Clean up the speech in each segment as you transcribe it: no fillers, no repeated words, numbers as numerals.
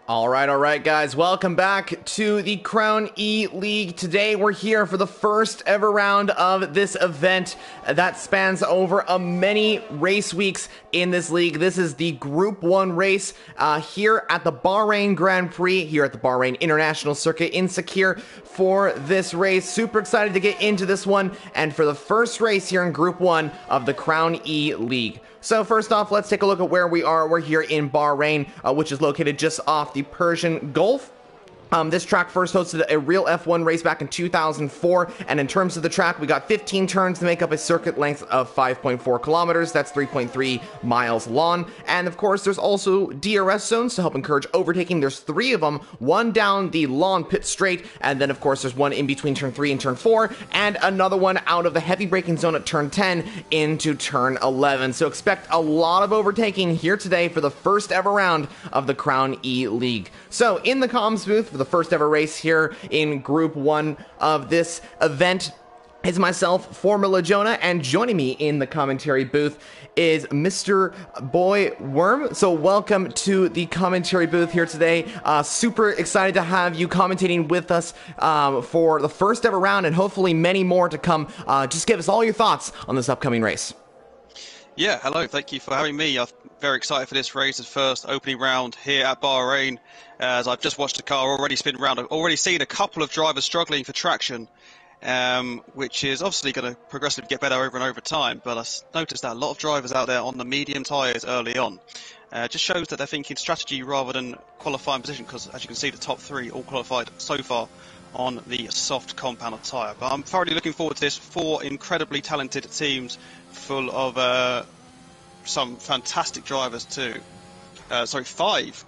All right, guys. Welcome back to the Crown E League. Today, we're here for the first ever round of this event that spans over many race weeks in this league. This is the Group 1 race here at the Bahrain Grand Prix, here at the Bahrain International Circuit in Sakir for this race. Super excited to get into this one and for the first race here in Group 1 of the Crown E League. So first off, let's take a look at where we are. We're here in Bahrain, which is located just off the Persian Gulf. This track first hosted a real F1 race back in 2004, and in terms of the track, we got 15 turns to make up a circuit length of 5.4 kilometers. That's 3.3 miles long. And of course, there's also DRS zones to help encourage overtaking. There's 3 of them, one down the long pit straight, and then of course there's one in between turn 3 and turn 4, and another one out of the heavy braking zone at turn 10 into turn 11. So expect a lot of overtaking here today for the first ever round of the Crown E League. So in the comms booth for the first ever race here in Group 1 of this event is myself, Formula Jonah, and joining me in the commentary booth is Mr. Boy Worm. So welcome to the commentary booth here today. Super excited to have you commentating with us for the first ever round and hopefully many more to come. Just give us all your thoughts on this upcoming race. Yeah, hello, thank you for having me. I'm very excited for this race, the first opening round here at Bahrain. As I've just watched the car already spin around, I've already seen a couple of drivers struggling for traction, which is obviously going to progressively get better over and over time. But I noticed that a lot of drivers out there on the medium tyres early on. Just shows that they're thinking strategy rather than qualifying position, because as you can see, the top 3 all qualified so far on the soft compound tyre. But I'm thoroughly looking forward to this. 4 incredibly talented teams full of some fantastic drivers too. 5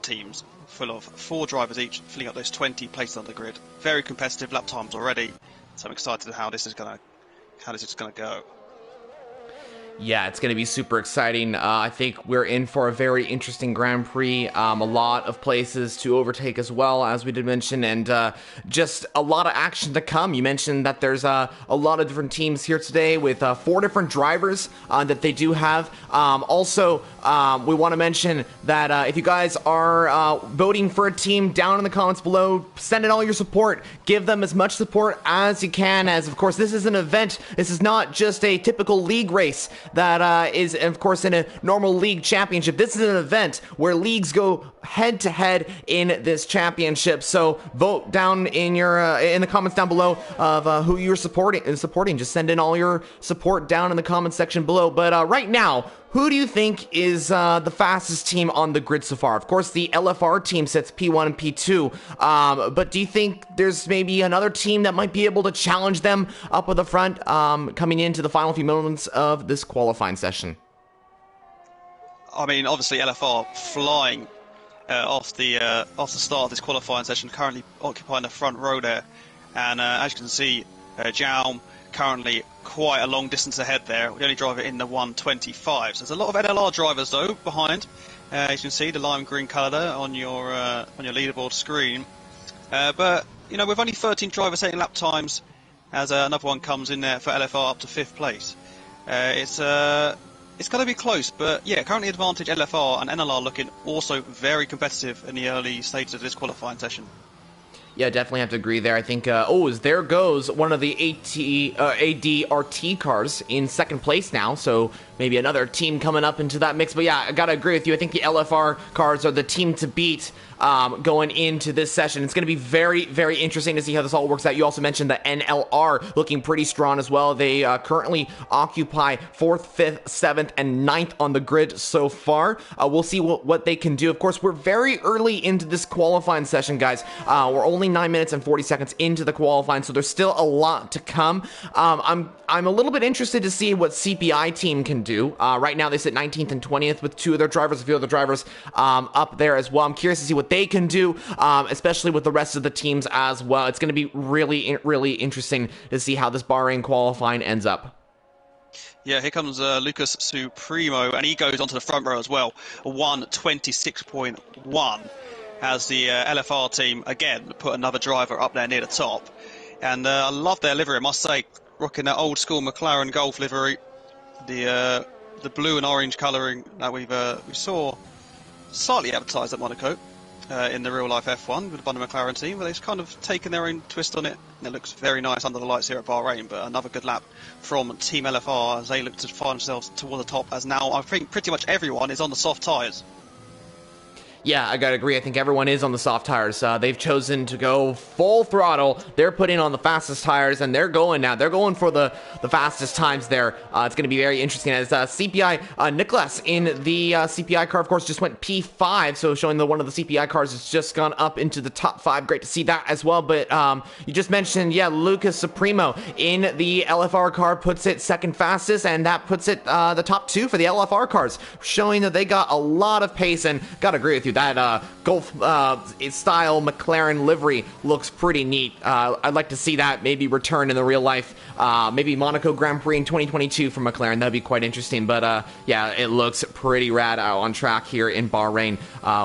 teams full of 4 drivers each, filling up those 20 places on the grid. Very competitive lap times already, so I'm excited how this is going to go. Yeah, it's going to be super exciting. I think we're in for a very interesting Grand Prix. A lot of places to overtake as well, as we did mention, and just a lot of action to come. You mentioned that there's a lot of different teams here today with 4 different drivers that they do have. Also, we want to mention that if you guys are voting for a team, down in the comments below, send in all your support. Give them as much support as you can, as of course this is an event. This is not just a typical league race that is, of course, in a normal league championship. This is an event where leagues go head-to-head in this championship. So vote down in your in the comments down below of who you're supporting. Just send in all your support down in the comments section below. But right now, who do you think is the fastest team on the grid so far? Of course, the LFR team sits P1 and P2. But do you think there's maybe another team that might be able to challenge them up at the front coming into the final few moments of this qualifying session? I mean, obviously LFR flying off the start of this qualifying session, currently occupying the front row there. And as you can see, Jaum currently quite a long distance ahead there. We only drive it in the 1:25. So there's a lot of NLR drivers though behind. As you can see, the lime green colour there on your leaderboard screen. But you know, with only 13 drivers setting lap times, as another one comes in there for LFR up to 5th place, it's going to be close. But yeah, currently advantage LFR, and NLR looking also very competitive in the early stages of this qualifying session. Yeah, definitely have to agree there. I think, there goes one of the ADRT cars in 2nd place now, so maybe another team coming up into that mix. But yeah, I gotta agree with you. I think the LFR cars are the team to beat going into this session. It's going to be very, very interesting to see how this all works out. You also mentioned the NLR looking pretty strong as well. They currently occupy 4th, 5th, 7th, and 9th on the grid so far. We'll see what they can do. Of course, we're very early into this qualifying session, guys. We're only 9 minutes and 40 seconds into the qualifying, so there's still a lot to come. I'm a little bit interested to see what CPI team can do. Right now, they sit 19th and 20th with 2 of their drivers, a few other drivers up there as well. I'm curious to see what they can do, especially with the rest of the teams as well. It's going to be really, really interesting to see how this Bahrain qualifying ends up. Yeah, here comes Lucas Supremo, and he goes onto the front row as well. 1:26.1 as the LFR team, again, put another driver up there near the top. And I love their livery, I must say, rocking that old school McLaren Golf livery. The blue and orange colouring that we saw slightly advertised at Monaco. in the real life F1 with the Bunny McLaren team, but they've kind of taken their own twist on it. And it looks very nice under the lights here at Bahrain, but another good lap from Team LFR as they look to find themselves toward the top, as now I think pretty much everyone is on the soft tyres. Yeah, I gotta agree. I think everyone is on the soft tires. They've chosen to go full throttle. They're putting on the fastest tires, and they're going now. They're going for the fastest times there. It's going to be very interesting as CPI Nicholas in the CPI car, of course, just went P5, so showing that one of the CPI cars has just gone up into the top 5. Great to see that as well. But you just mentioned, yeah, Lucas Supremo in the LFR car puts it second fastest, and that puts it the top 2 for the LFR cars, showing that they got a lot of pace. And gotta agree with you. That Golf style McLaren livery looks pretty neat. I'd like to see that maybe return in the real life. Maybe Monaco Grand Prix in 2022 for McLaren. That'd be quite interesting. But yeah, it looks pretty rad on track here in Bahrain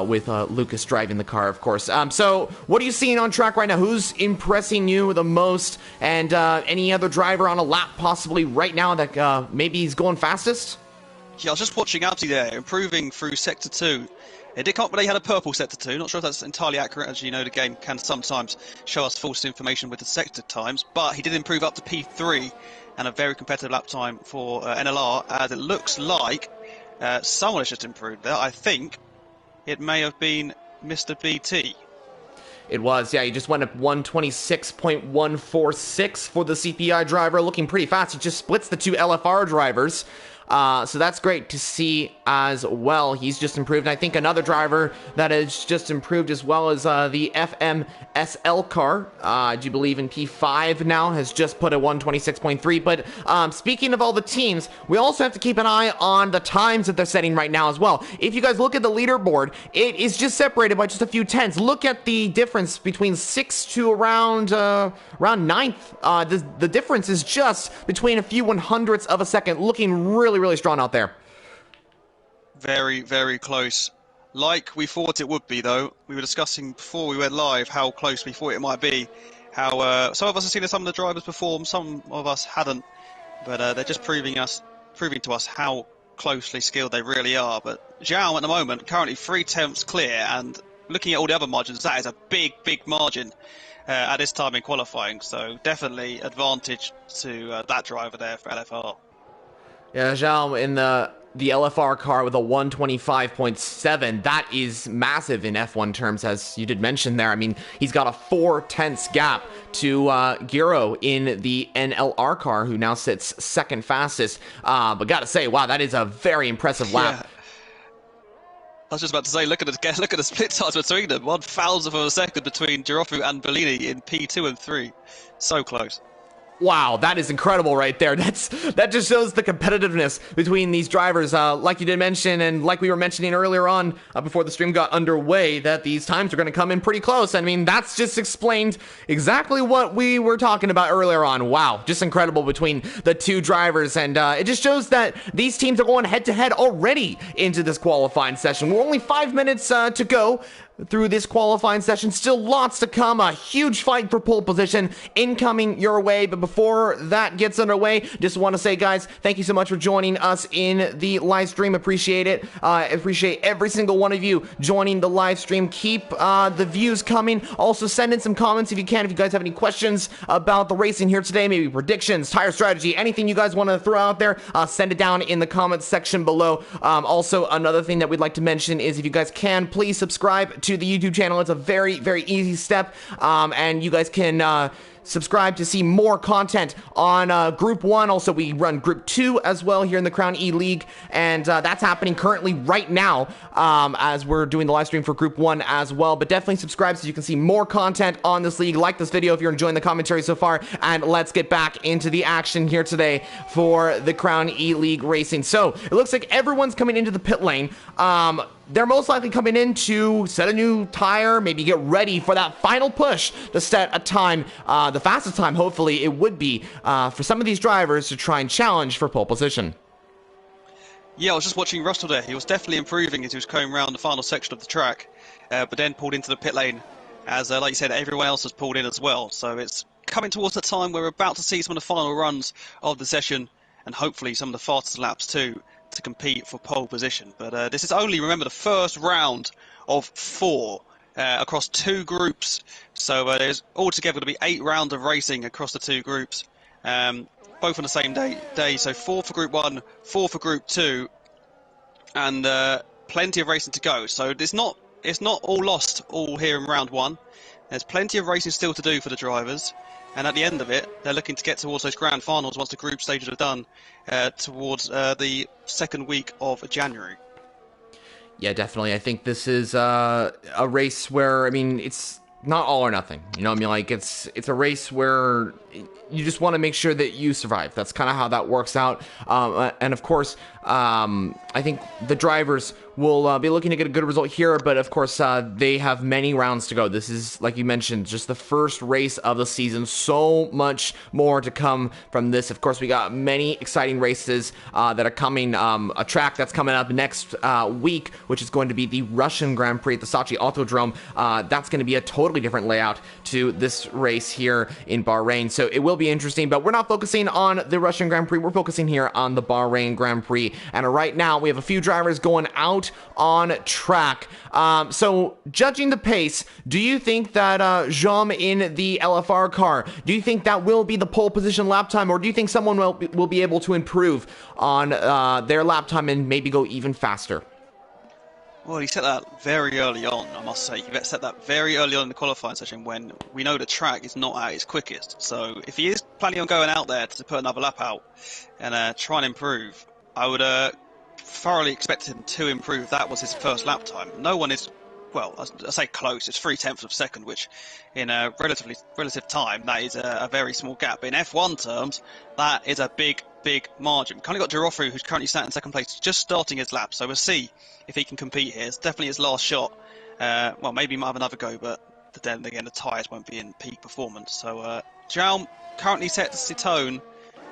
with Lucas driving the car, of course. So what are you seeing on track right now? Who's impressing you the most? And any other driver on a lap possibly right now that maybe he's going fastest? Yeah, I was just watching Abdi there, improving through Sector 2. It did come up when he had a purple Sector 2. Not sure if that's entirely accurate, as you know the game can sometimes show us false information with the sector times, but he did improve up to P3 and a very competitive lap time for NLR, as it looks like someone has just improved there. I think it may have been Mr. BT. It was, yeah, he just went up 126.146 for the CPI driver, looking pretty fast. He just splits the 2 LFR drivers. So that's great to see as well. He's just improved. And I think another driver that has just improved as well is the FMSL car. I do believe in P5 now, has just put a 126.3. But speaking of all the teams, we also have to keep an eye on the times that they're setting right now as well. If you guys look at the leaderboard, it is just separated by just a few tenths. Look at the difference between 6th to around 9th. The difference is just between a few 100ths of a second, looking really strong out there. Very, very close. Like we thought it would be, though. We were discussing before we went live how close we thought it might be. How some of us have seen some of the drivers perform, some of us hadn't. But they're just proving to us how closely skilled they really are. But Zhao at the moment, currently 3 tenths clear, and looking at all the other margins, that is a big margin at this time in qualifying. So definitely advantage to that driver there for LFR. Yeah, Zhao in the LFR car with a 125.7. That is massive in F1 terms, as you did mention there. I mean, he's got a 4 tenths gap to Giro in the NLR car, who now sits second fastest. But gotta say, wow, that is a very impressive lap. Yeah. I was just about to say, look at the split times between them. 1,000th of a second between Giroffu and Bellini in P2 and 3. So close. Wow, that is incredible right there. That just shows the competitiveness between these drivers. Like you did mention, and like we were mentioning earlier on before the stream got underway, that these times are going to come in pretty close. I mean, that's just explained exactly what we were talking about earlier on. Wow, just incredible between the 2 drivers. And it just shows that these teams are going head-to-head already into this qualifying session. We're only 5 minutes to go through this qualifying session. Still lots to come. A huge fight for pole position incoming your way. But before that gets underway, just want to say, guys, thank you so much for joining us in the live stream. Appreciate it. Appreciate every single one of you joining the live stream. Keep the views coming. Also, send in some comments if you can. If you guys have any questions about the racing here today, maybe predictions, tire strategy, anything you guys want to throw out there, send it down in the comments section below. Also, another thing that we'd like to mention is, if you guys can, please subscribe to the YouTube channel. It's a very easy step, and you guys can subscribe to see more content on Group 1. Also, we run Group 2 as well here in the Crown E League, and that's happening currently right now as we're doing the live stream for Group 1 as well. But definitely subscribe so you can see more content on this league. Like this video if you're enjoying the commentary so far, and let's get back into the action here today for the Crown E League racing. So it looks like everyone's coming into the pit lane. They're most likely coming in to set a new tire, maybe get ready for that final push to set a time, the fastest time, hopefully, it would be for some of these drivers to try and challenge for pole position. Yeah, I was just watching Russell there. He was definitely improving as he was going around the final section of the track, but then pulled into the pit lane as, like you said, everyone else has pulled in as well. So it's coming towards the time where we're about to see some of the final runs of the session, and hopefully some of the fastest laps too, to compete for pole position. But this is only, remember, the first round of 4 across 2 groups. So there's altogether going to be 8 rounds of racing across the 2 groups, both on the same day. So 4 for Group 1, 4 for Group 2, and plenty of racing to go. So it's not all lost all here in round 1. There's plenty of racing still to do for the drivers, and at the end of it, they're looking to get towards those grand finals once the group stages are done, towards the second week of January. Yeah, definitely. I think this is a race where, I mean, it's not all or nothing. You know what I mean? Like, it's a race where you just want to make sure that you survive. That's kind of how that works out. And of course, I think the drivers will be looking to get a good result here, but of course, they have many rounds to go. This is, like you mentioned, just the first race of the season. So much more to come from this. Of course, we got many exciting races that are coming. A track that's coming up next week, which is going to be the Russian Grand Prix at the Sochi Autodrome. That's going to be a totally different layout to this race here in Bahrain. So it will be interesting, but we're not focusing on the Russian Grand Prix. We're focusing here on the Bahrain Grand Prix. And right now, we have a few drivers going out on track. So judging the pace, do you think that Jean in the LFR car, do you think that will be the pole position lap time, or do you think someone will be able to improve on their lap time and maybe go even faster? Well, he set that very early on, I must say. He set that very early on in the qualifying session when we know the track is not at its quickest. So if he is planning on going out there to put another lap out and try and improve, I would thoroughly expect him to improve. That was his first lap time. No one is, well, I say close. It's 0.3 of a second, which in a relative time, that is a very small gap. But in F1 terms, that is a big margin. Kind of got Girofru, who's currently sat in second place, just starting his lap. So we'll see if he can compete here. It's definitely his last shot. Well, maybe he might have another go, but then again, the tyres won't be in peak performance. So João currently sets the tone,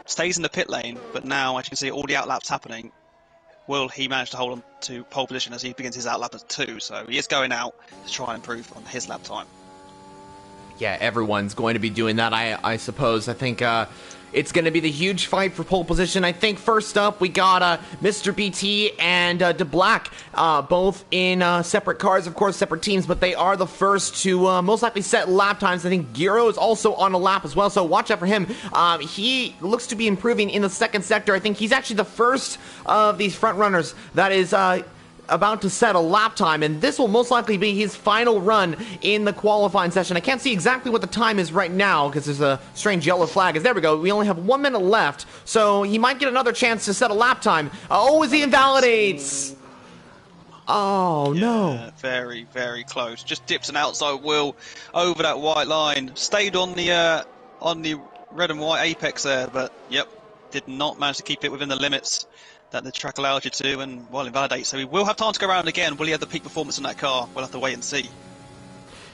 stays in the pit lane, but now, as you can see, all the outlaps happening. Will he manage to hold on to pole position as he begins his outlap at 2? So he is going out to try and improve on his lap time. Yeah, everyone's going to be doing that, I suppose. I think it's going to be the huge fight for pole position. I think first up, we got Mr. BT and De Black, both in separate cars, of course, separate teams, but they are the first to most likely set lap times. I think Giro is also on a lap as well, so watch out for him. He looks to be improving in the second sector. I think he's actually the first of these front runners that is about to set a lap time, and this will most likely be his final run in the qualifying session. I can't see exactly what the time is right now because there's a strange yellow flag. There we go. We only have 1 minute left, so he might get another chance to set a lap time. Oh, as he invalidates! Oh, yeah, no. Very, very close. Just dips an outside wheel over that white line. Stayed on the red and white apex there, but yep, did not manage to keep it within the limits that the track allows you to, and well, invalidate. So he will have time to go around again. Will he have the peak performance in that car? We'll have to wait and see.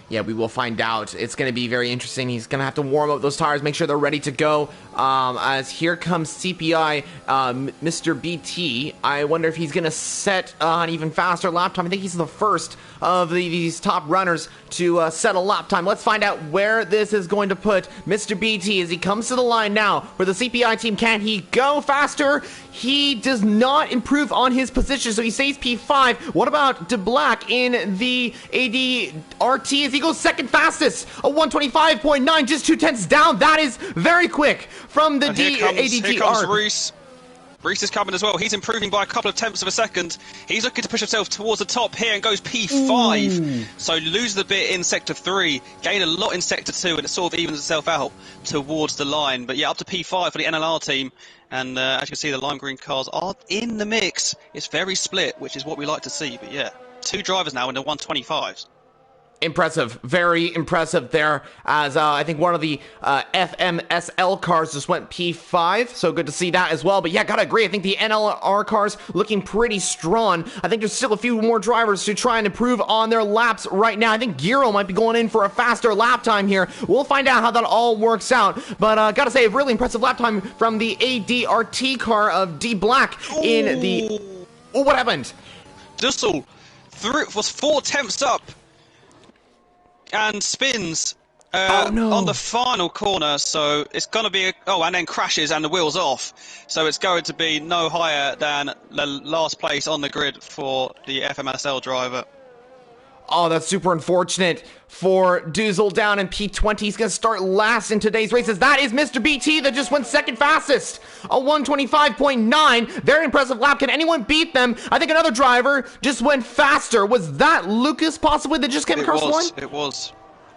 Yeah, we will find out. It's going to be very interesting. He's going to have to warm up those tires, make sure they're ready to go. As here comes CPI, Mr. BT. I wonder if he's going to set an even faster lap time. I think he's the first of these top runners to set a lap time. Let's find out where this is going to put Mr. BT as he comes to the line now for the CPI team. Can he go faster? He does not improve on his position, so he stays P5. What about De Black in the ADRT as he goes second fastest? A 125.9, just 0.2 down. That is very quick from the ADTR. Here comes Reese. Reese is coming as well. He's improving by a couple of tenths of a second. He's looking to push himself towards the top here and goes P5. Ooh. So loses a bit in Sector 3, gain a lot in Sector 2, and it sort of evens itself out towards the line. But yeah, up to P5 for the NLR team. And as you can see, the lime green cars are in the mix. It's very split, which is what we like to see. But yeah, 2 drivers now in the 125s. Impressive, very impressive there, as I think one of the FMSL cars just went P5, so good to see that as well. But yeah, gotta agree, I think the NLR cars looking pretty strong. I think there's still a few more drivers to try and improve on their laps right now. I think Giro might be going in for a faster lap time here. We'll find out how that all works out, but gotta say, a really impressive lap time from the ADRT car of D Black in the... Oh, what happened? Dussel was 4 tenths up and spins on the final corner, so it's going to be and then crashes and the wheel's off, so it's going to be no higher than the last place on the grid for the FMSL driver. Oh, that's super unfortunate for Duzel down in P20. He's going to start last in today's races. That is Mr. BT that just went second fastest. A 125.9. Very impressive lap. Can anyone beat them? I think another driver just went faster. Was that Lucas possibly that just came across one? It was.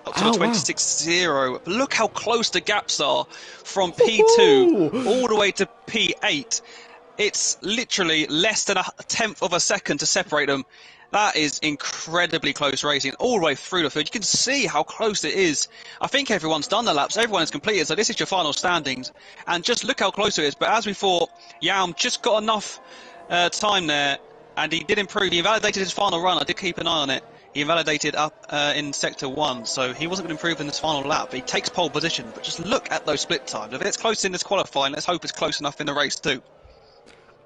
Up to a 26.0. Look how close the gaps are from P2 all the way to P8. It's literally less than a tenth of a second to separate them. That is incredibly close racing all the way through the field. You can see how close it is. I think everyone's done the laps. Everyone has completed. So this is your final standings. And just look how close it is. But as we thought, Yaum just got enough time there. And he did improve. He invalidated his final run. I did keep an eye on it. He invalidated up in Sector 1. So he wasn't going to improve in this final lap. But he takes pole position. But just look at those split times. If it's close in this qualifying, let's hope it's close enough in the race too.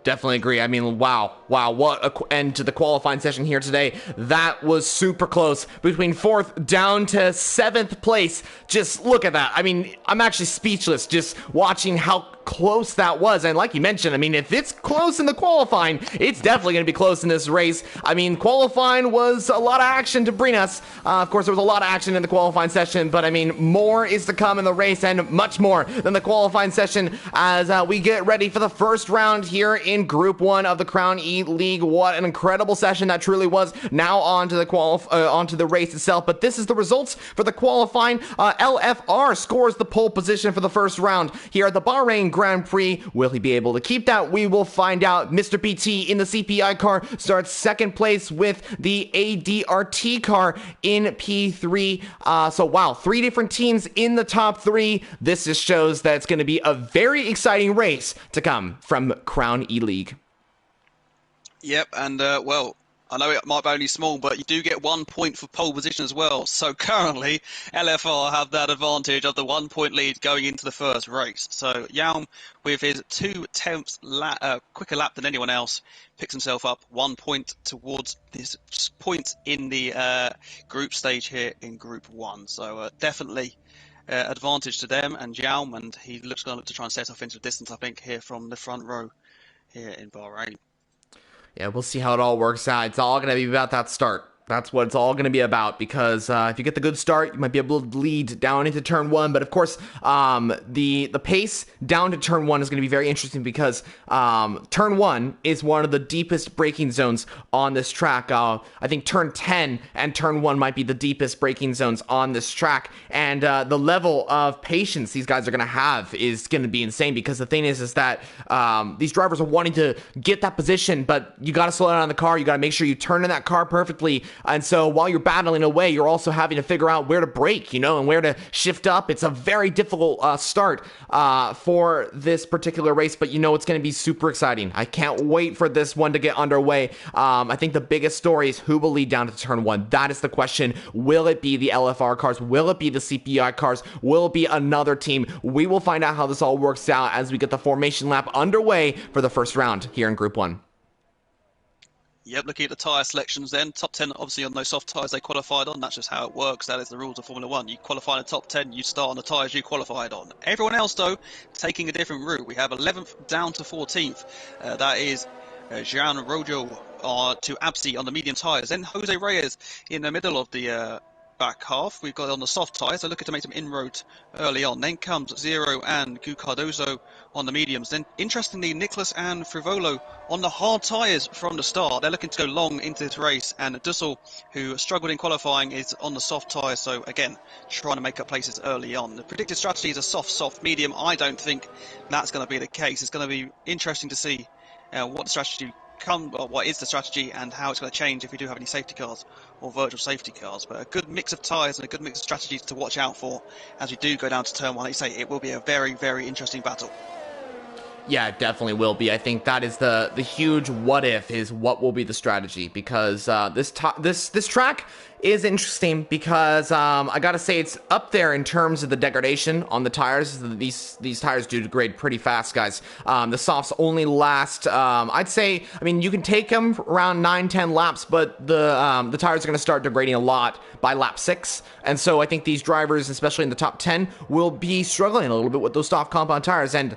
Definitely agree. I mean, wow, what an end to the qualifying session here today. That was super close. Between 4th down to 7th place. Just look at that. I mean, I'm actually speechless just watching how close that was. And like you mentioned, I mean, if it's close in the qualifying, it's definitely going to be close in this race. I mean, qualifying was a lot of action to bring us. Of course, there was a lot of action in the qualifying session, but I mean, more is to come in the race and much more than the qualifying session as we get ready for the first round here in Group 1 of the Crown E League. What an incredible session that truly was. Now on to the race itself, but this is the results for the qualifying. LFR scores the pole position for the first round here at the Bahrain Grand Prix. Will he be able to keep that? We will find out. Mr. BT in the CPI car starts second place with the ADRT car in P3. So wow, 3 different teams in the top 3. This just shows that it's going to be a very exciting race to come from Crown E League. Yep, and well, I know it might be only small, but you do get 1 point for pole position as well. So currently, LFR have that advantage of the 1 point lead going into the first race. So Yaum, with his 0.2 quicker lap than anyone else, picks himself up 1 point towards this point in the group stage here in Group 1. So definitely advantage to them and Yaum, and he looks going to look to try and set off into the distance, I think, here from the front row here in Bahrain. Yeah, we'll see how it all works out. It's all going to be about that start. That's what it's all going to be about, because if you get the good start, you might be able to lead down into turn 1. But of course, the pace down to turn 1 is going to be very interesting, because turn 1 is one of the deepest braking zones on this track. I think turn 10 and turn 1 might be the deepest braking zones on this track. And the level of patience these guys are going to have is going to be insane, because the thing is that these drivers are wanting to get that position, but you got to slow down the car. You got to make sure you turn in that car perfectly. And so while you're battling away, you're also having to figure out where to brake, and where to shift up. It's a very difficult start for this particular race, but it's going to be super exciting. I can't wait for this one to get underway. I think the biggest story is who will lead down to turn 1. That is the question. Will it be the LFR cars? Will it be the CPI cars? Will it be another team? We will find out how this all works out as we get the formation lap underway for the first round here in Group 1. Yep, looking at the tyre selections then. Top 10, obviously, on those soft tyres they qualified on. That's just how it works. That is the rules of Formula 1. You qualify in the top 10, you start on the tyres you qualified on. Everyone else, though, taking a different route. We have 11th down to 14th. That is Jean Rojo to Absi on the medium tyres. Then Jose Reyes in the middle of the back half. We've got on the soft tyres. They're looking to make some inroads early on. Then comes Zero and Gu Cardozo on the mediums. Then, interestingly, Nicholas and Frivolo on the hard tyres from the start. They're looking to go long into this race. And Dussel, who struggled in qualifying, is on the soft tyres. So, again, trying to make up places early on. The predicted strategy is a soft, medium. I don't think that's going to be the case. It's going to be interesting to see what the strategy what is the strategy and how it's going to change if we do have any safety cars or virtual safety cars. But a good mix of tyres and a good mix of strategies to watch out for as we do go down to turn 1. Like you say, it will be a very, very interesting battle. Yeah, it definitely will be. I think that is the huge what if, is what will be the strategy, because this track is interesting, because I gotta say it's up there in terms of the degradation on the tires. These tires do degrade pretty fast, guys. The softs only last, I'd say, I mean, you can take them around 9-10 laps, but the tires are gonna start degrading a lot by lap 6. And so I think these drivers, especially in the top 10, will be struggling a little bit with those soft compound tires. And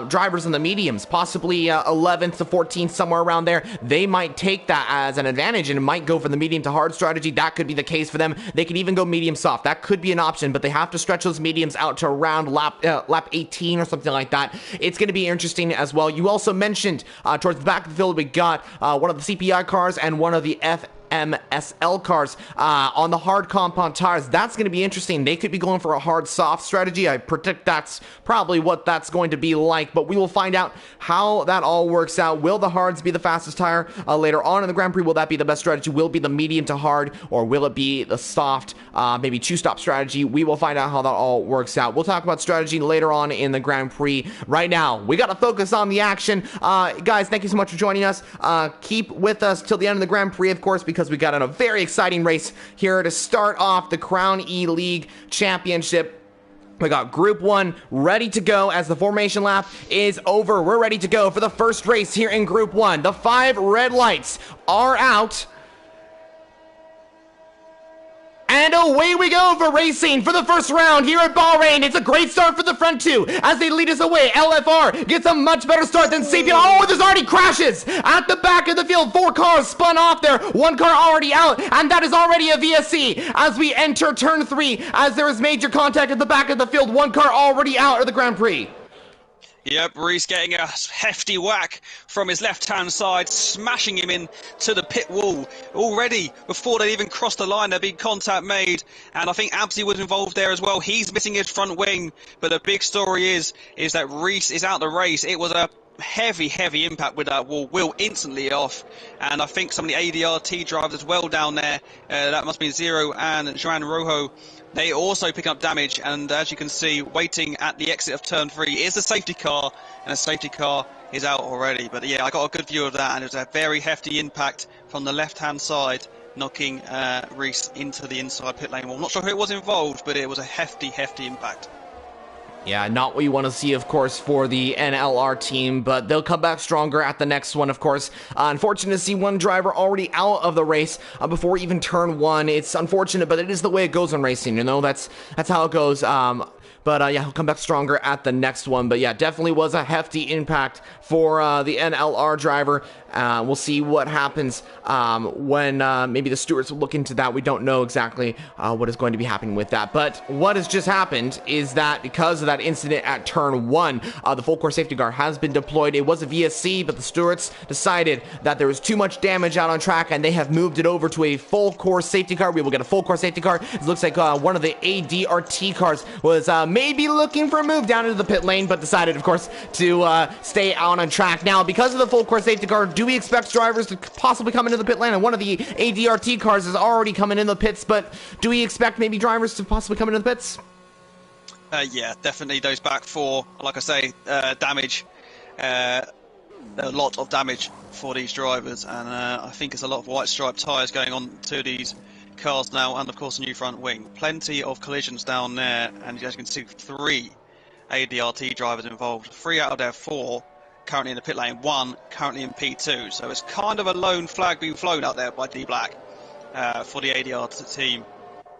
drivers in the mediums, possibly 11th to 14th, somewhere around there, they might take that as an advantage and might go for the medium to hard strategy. That could could be the case for them. They could even go medium soft. That could be an option, but they have to stretch those mediums out to around lap 18 or something like that. It's going to be interesting as well. You also mentioned towards the back of the field, we got one of the CPI cars and one of the MSL cars on the hard compound tires. That's going to be interesting. They could be going for a hard soft strategy. I predict that's probably what that's going to be like, but we will find out how that all works out. Will the hards be the fastest tire later on in the Grand Prix? Will that be the best strategy? Will it be the medium to hard, or will it be the soft, maybe two-stop strategy? We will find out how that all works out. We'll talk about strategy later on in the Grand Prix. Right now, we got to focus on the action. Guys, thank you so much for joining us. Keep with us till the end of the Grand Prix, of course, because we got a very exciting race here to start off the Crown E League Championship. We got Group 1 ready to go as the formation lap is over. We're ready to go for the first race here in Group 1. The 5 red lights are out. And away we go for racing for the first round here at Bahrain. It's a great start for the front two as they lead us away. LFR gets a much better start than CPI. Oh, there's already crashes at the back of the field. 4 cars spun off there. 1 car already out, and that is already a VSC as we enter turn 3 as there is major contact at the back of the field. 1 car already out of the Grand Prix. Yep, Reese getting a hefty whack from his left-hand side, smashing him into the pit wall. Already, before they even crossed the line, there'd been contact made, and I think Absy was involved there as well. He's missing his front wing, but the big story is that Reese is out the race. It was a heavy impact with that wall. Will instantly off, and I think some of the ADRT drivers as well down there, that must be Zero and Joan Rojo, they also pick up damage, and as you can see, waiting at the exit of turn 3 is the safety car, and the safety car is out already. But yeah, I got a good view of that, and it was a very hefty impact from the left-hand side, knocking Reese into the inside pit lane wall. I'm not sure who it was involved, but it was a hefty impact. Yeah, not what you want to see, of course, for the NLR team, but they'll come back stronger at the next one, of course. Unfortunate to see one driver already out of the race before even turn 1. It's unfortunate, but it is the way it goes in racing, you know? That's how it goes. But yeah, he'll come back stronger at the next one. But yeah, definitely was a hefty impact for the NLR driver. We'll see what happens when maybe the stewards will look into that. We don't know exactly what is going to be happening with that. But what has just happened is that because of that incident at turn 1, the full core safety car has been deployed. It was a VSC, but the stewards decided that there was too much damage out on track, and they have moved it over to a full core safety car. We will get a full core safety car. It looks like one of the ADRT cars was maybe looking for a move down into the pit lane, but decided, of course, to stay out on track. Now, because of the full core safety car, do we expect drivers to possibly come into the pit lane? And one of the ADRT cars is already coming in the pits, but do we expect maybe drivers to possibly come into the pits? Yeah, definitely those back 4, like I say, damage. A lot of damage for these drivers, and I think it's a lot of white striped tyres going on to these cars now, and of course a new front wing. Plenty of collisions down there, and as you can see, 3 ADRT drivers involved. 3 out of their 4 currently in the pit lane, 1 currently in P2, so it's kind of a lone flag being flown out there by D Black for the ADRT team.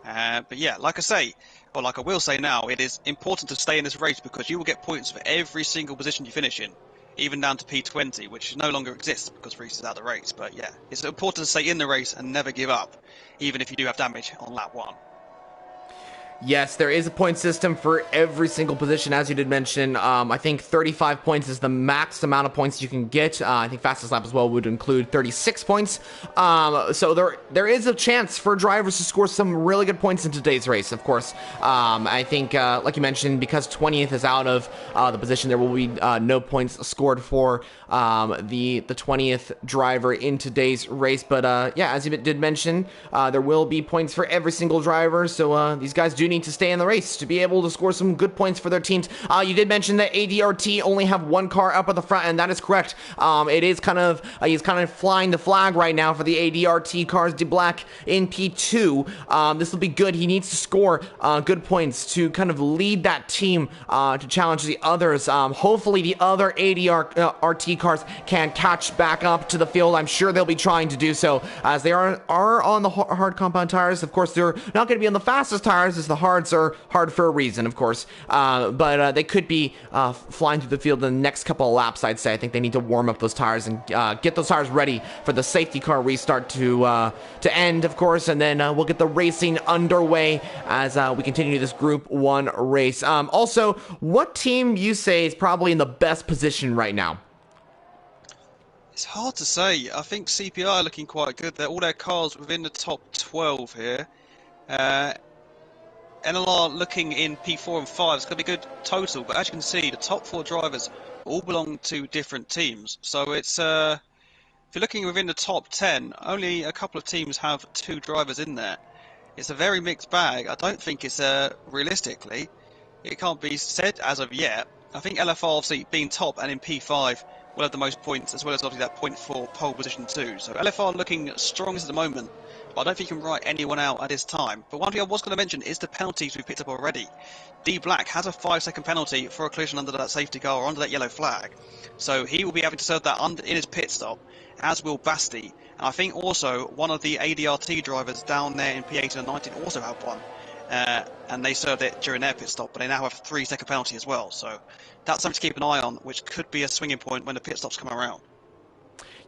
But yeah, like I say, or like I will say now, it is important to stay in this race because you will get points for every single position you finish in, even down to P20, which no longer exists because Reese is out of the race. But yeah, it's important to stay in the race and never give up, even if you do have damage on lap 1. Yes, there is a point system for every single position, as you did mention. I think 35 points is the max amount of points you can get. I think fastest lap as well would include 36 points. So there is a chance for drivers to score some really good points in today's race, of course. I think, like you mentioned, because 20th is out of the position, there will be no points scored for the 20th driver in today's race. But yeah, as you did mention, there will be points for every single driver. So these guys do need to stay in the race to be able to score some good points for their teams. You did mention that ADRT only have 1 car up at the front, and that is correct. It is kind of he's kind of flying the flag right now for the ADRT cars. De Black in P2. This will be good. He needs to score good points to kind of lead that team to challenge the others. Hopefully the other ADRT cars can catch back up to the field. I'm sure they'll be trying to do so as they are on the hard compound tires. Of course, they're not going to be on the fastest tires as the The hards are hard for a reason, of course. But they could be flying through the field in the next couple of laps, I'd say. I think they need to warm up those tires and get those tires ready for the safety car restart to end, of course. And then we'll get the racing underway as we continue this Group 1 race. Also, what team you say is probably in the best position right now? It's hard to say. I think CPI are looking quite good. All their cars within the top 12 here. NLR looking in P4 and 5. It's going to be good total, but as you can see, the top 4 drivers all belong to different teams. So it's if you're looking within the top 10, only a couple of teams have 2 drivers in there. It's a very mixed bag. I don't think it's realistically, it can't be said as of yet. I think LFR obviously being top and in P5 will have the most points, as well as obviously that point for pole position too. So LFR looking strongest at the moment, but I don't think you can write anyone out at this time. But one thing I was going to mention is the penalties we picked up already. D Black has a 5-second penalty for a collision under that safety car or under that yellow flag. So he will be having to serve that in his pit stop, as will Basti. And I think also one of the ADRT drivers down there in P18 and 19 also have one. And they served it during their pit stop, but they now have a 3-second penalty as well. So that's something to keep an eye on, which could be a swinging point when the pit stops come around.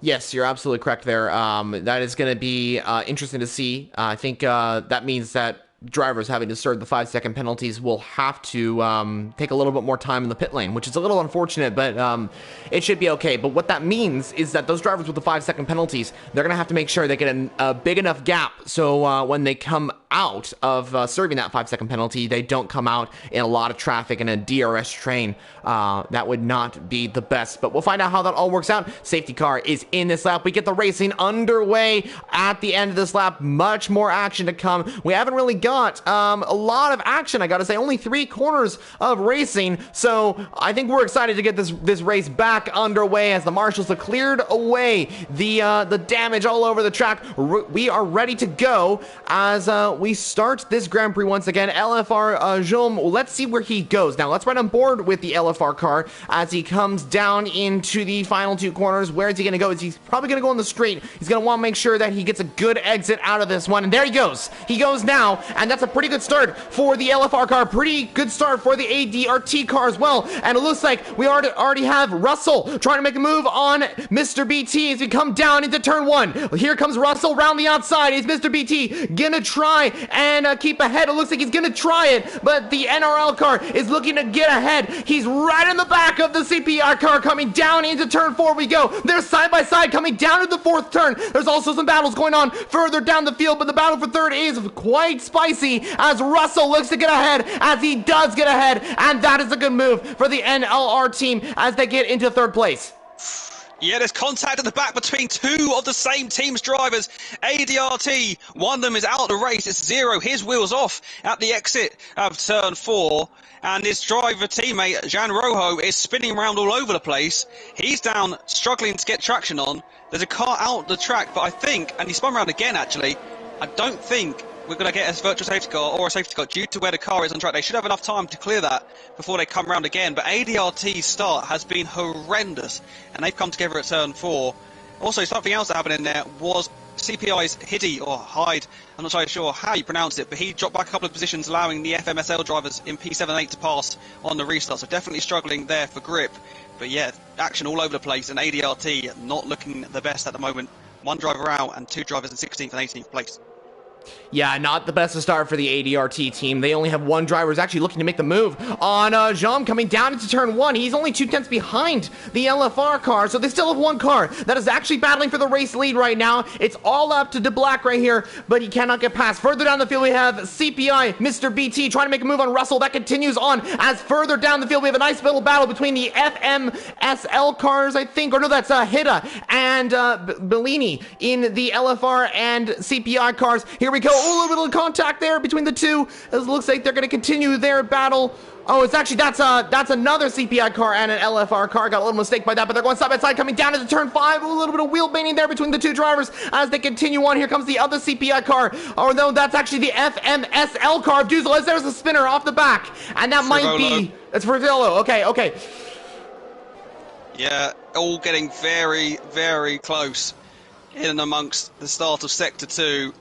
Yes, you're absolutely correct there. That is going to be interesting to see. I think that means that drivers having to serve the 5-second penalties will have to take a little bit more time in the pit lane, which is a little unfortunate, but it should be okay. But what that means is that those drivers with the 5-second penalties, they're going to have to make sure they get a big enough gap so when they come out of serving that 5-second penalty, they don't come out in a lot of traffic in a DRS train. That would not be the best, but we'll find out how that all works out. Safety car is in this lap. We get the racing underway at the end of this lap. Much more action to come. We haven't really got a lot of action, I gotta say. Only 3 corners of racing, so I think we're excited to get this race back underway as the marshals have cleared away the damage all over the track. We are ready to go as we start this Grand Prix once again. LFR Jaume, let's see where he goes. Now, let's ride on board with the LFR car as he comes down into the final 2 corners. Where is he going to go? He's probably going to go on the straight. He's going to want to make sure that he gets a good exit out of this one. And there he goes. He goes now, and that's a pretty good start for the LFR car. Pretty good start for the ADRT car as well. And it looks like we already have Russell trying to make a move on Mr. BT as we come down into turn 1. Here comes Russell around the outside. Is Mr. BT gonna try and keep ahead? It looks like he's gonna try it, but the NRL car is looking to get ahead. He's right in the back of the CPR car coming down into turn 4 we go. They're side by side coming down to the 4th turn. There's also some battles going on further down the field, but the battle for 3rd is quite spicy as Russell looks to get ahead, as he does get ahead, and that is a good move for the NLR team as they get into 3rd place. Yeah, there's contact at the back between 2 of the same team's drivers. ADRT, one of them is out of the race. It's Zero. His wheel's off at the exit of turn 4. And his driver teammate, Jean Rojo, is spinning around all over the place. He's down, struggling to get traction on. There's a car out the track, but I think, and he spun around again actually, I don't think we're going to get a virtual safety car or a safety car due to where the car is on track. They should have enough time to clear that before they come around again. But ADRT's start has been horrendous, and they've come together at turn 4. Also, something else that happened in there was CPI's Hiddy, or Hyde, I'm not entirely sure how you pronounce it, but he dropped back a couple of positions, allowing the FMSL drivers in P7 and 8 to pass on the restart. So definitely struggling there for grip. But yeah, action all over the place, and ADRT not looking the best at the moment. 1 driver out and 2 drivers in 16th and 18th place. Yeah, not the best to start for the ADRT team. They only have 1 driver who's actually looking to make the move on Jaume coming down into turn 1. He's only 2 tenths behind the LFR car, so they still have 1 car that is actually battling for the race lead right now. It's all up to De Black right here, but he cannot get past. Further down the field, we have CPI, Mr. BT, trying to make a move on Russell. That continues on as further down the field, we have a nice little battle between the FMSL cars, I think, or no, that's Hida and Bellini in the LFR and CPI cars. Here we go. Oh, a little bit of contact there between the 2. It looks like they're going to continue their battle. Oh, it's actually, that's another CPI car and an LFR car. Got a little mistake by that, but they're going side by side coming down into turn 5. A little bit of wheel baiting there between the 2 drivers as they continue on. Here comes the other CPI car. Oh, no, that's actually the FMSL car of Duzel, as there's a spinner off the back. And that might be, it's Frivolo. Okay. Yeah, all getting very, very close in and amongst the start of Sector 2.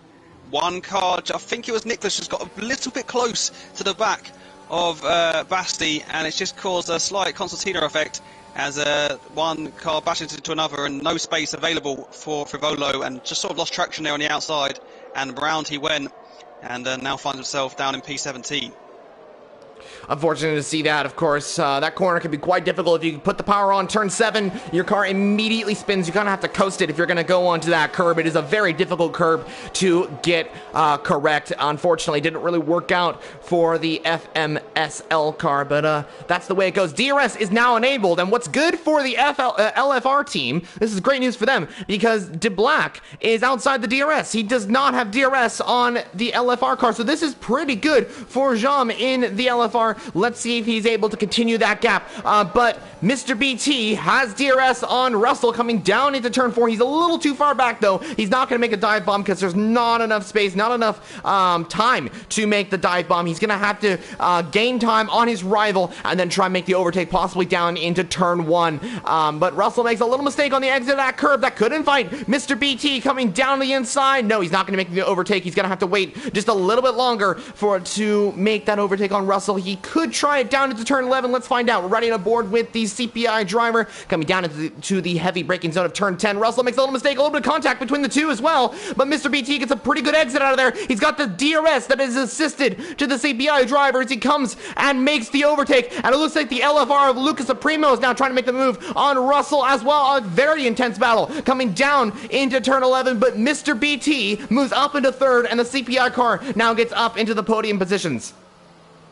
one car, I think it was Nicholas, just got a little bit close to the back of Basti, and it's just caused a slight concertina effect as one car bashes into another and no space available for Frivolo, and just sort of lost traction there on the outside, and round he went, and now finds himself down in P17. Unfortunate to see that, of course. That corner can be quite difficult. If you put the power on turn 7, your car immediately spins. You kind of have to coast it if you're going to go onto that curb. It is a very difficult curb to get correct. Unfortunately, didn't really work out for the FMSL car, but that's the way it goes. DRS is now enabled, and what's good for the LFR team, this is great news for them, because De Black is outside the DRS. He does not have DRS on the LFR car, so this is pretty good for Jam in the LFR. Let's see if he's able to continue that gap. But Mr. BT has DRS on Russell coming down into turn 4. He's a little too far back, though. He's not going to make a dive bomb because there's not enough space, not enough time to make the dive bomb. He's going to have to gain time on his rival and then try and make the overtake, possibly down into turn 1. But Russell makes a little mistake on the exit of that curve. That could invite Mr. BT coming down the inside. No, he's not going to make the overtake. He's going to have to wait just a little bit longer to make that overtake on Russell. He could try it down into turn 11. Let's find out. We're running aboard with the CPI driver coming down into the heavy braking zone of turn 10. Russell makes a little mistake, a little bit of contact between the two as well, but Mr. BT gets a pretty good exit out of there. He's got the DRS that is assisted to the CPI driver as he comes and makes the overtake, and it looks like the LFR of Lucas Aprimo is now trying to make the move on Russell as well. A very intense battle coming down into turn 11, but Mr. BT moves up into third, and the CPI car now gets up into the podium positions.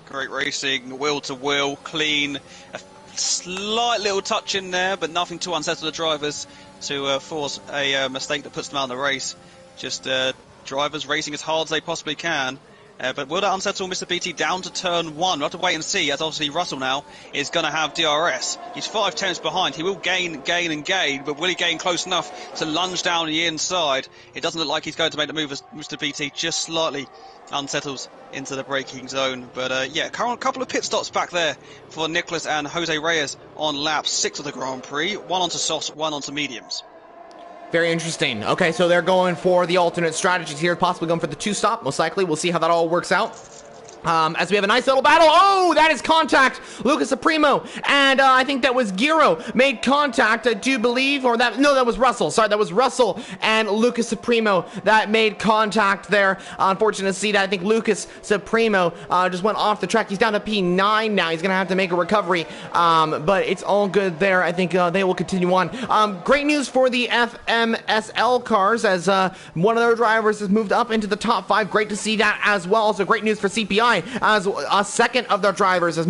Great racing, wheel to wheel, clean, a slight little touch in there, but nothing to unsettle the drivers to force a mistake that puts them out of the race. Just drivers racing as hard as they possibly can. But will that unsettle Mr. BT down to turn 1? We'll have to wait and see, as obviously Russell now is going to have DRS. He's 5 tenths behind. He will gain, but will he gain close enough to lunge down the inside? It doesn't look like he's going to make the move as Mr. BT just slightly unsettles into the braking zone. But yeah, a couple of pit stops back there for Nicholas and Jose Reyes on lap 6 of the Grand Prix. One onto softs, one onto mediums. Very interesting. Okay, so they're going for the alternate strategies here, possibly going for the 2-stop, most likely. We'll see how that all works out. As we have a nice little battle. Oh, that is contact. Lucas Aprimo and I think that was Giro made contact, I do believe, or that was Russell. Sorry, that was Russell and Lucas Aprimo that made contact there. Unfortunate to see that. I think Lucas Aprimo just went off the track. He's down to P9 now. He's gonna have to make a recovery, but it's all good there. I think they will continue on. Great news for the FMSL cars as one of their drivers has moved up into the top 5. Great to see that as well. Also great news for CPI as a second of their drivers is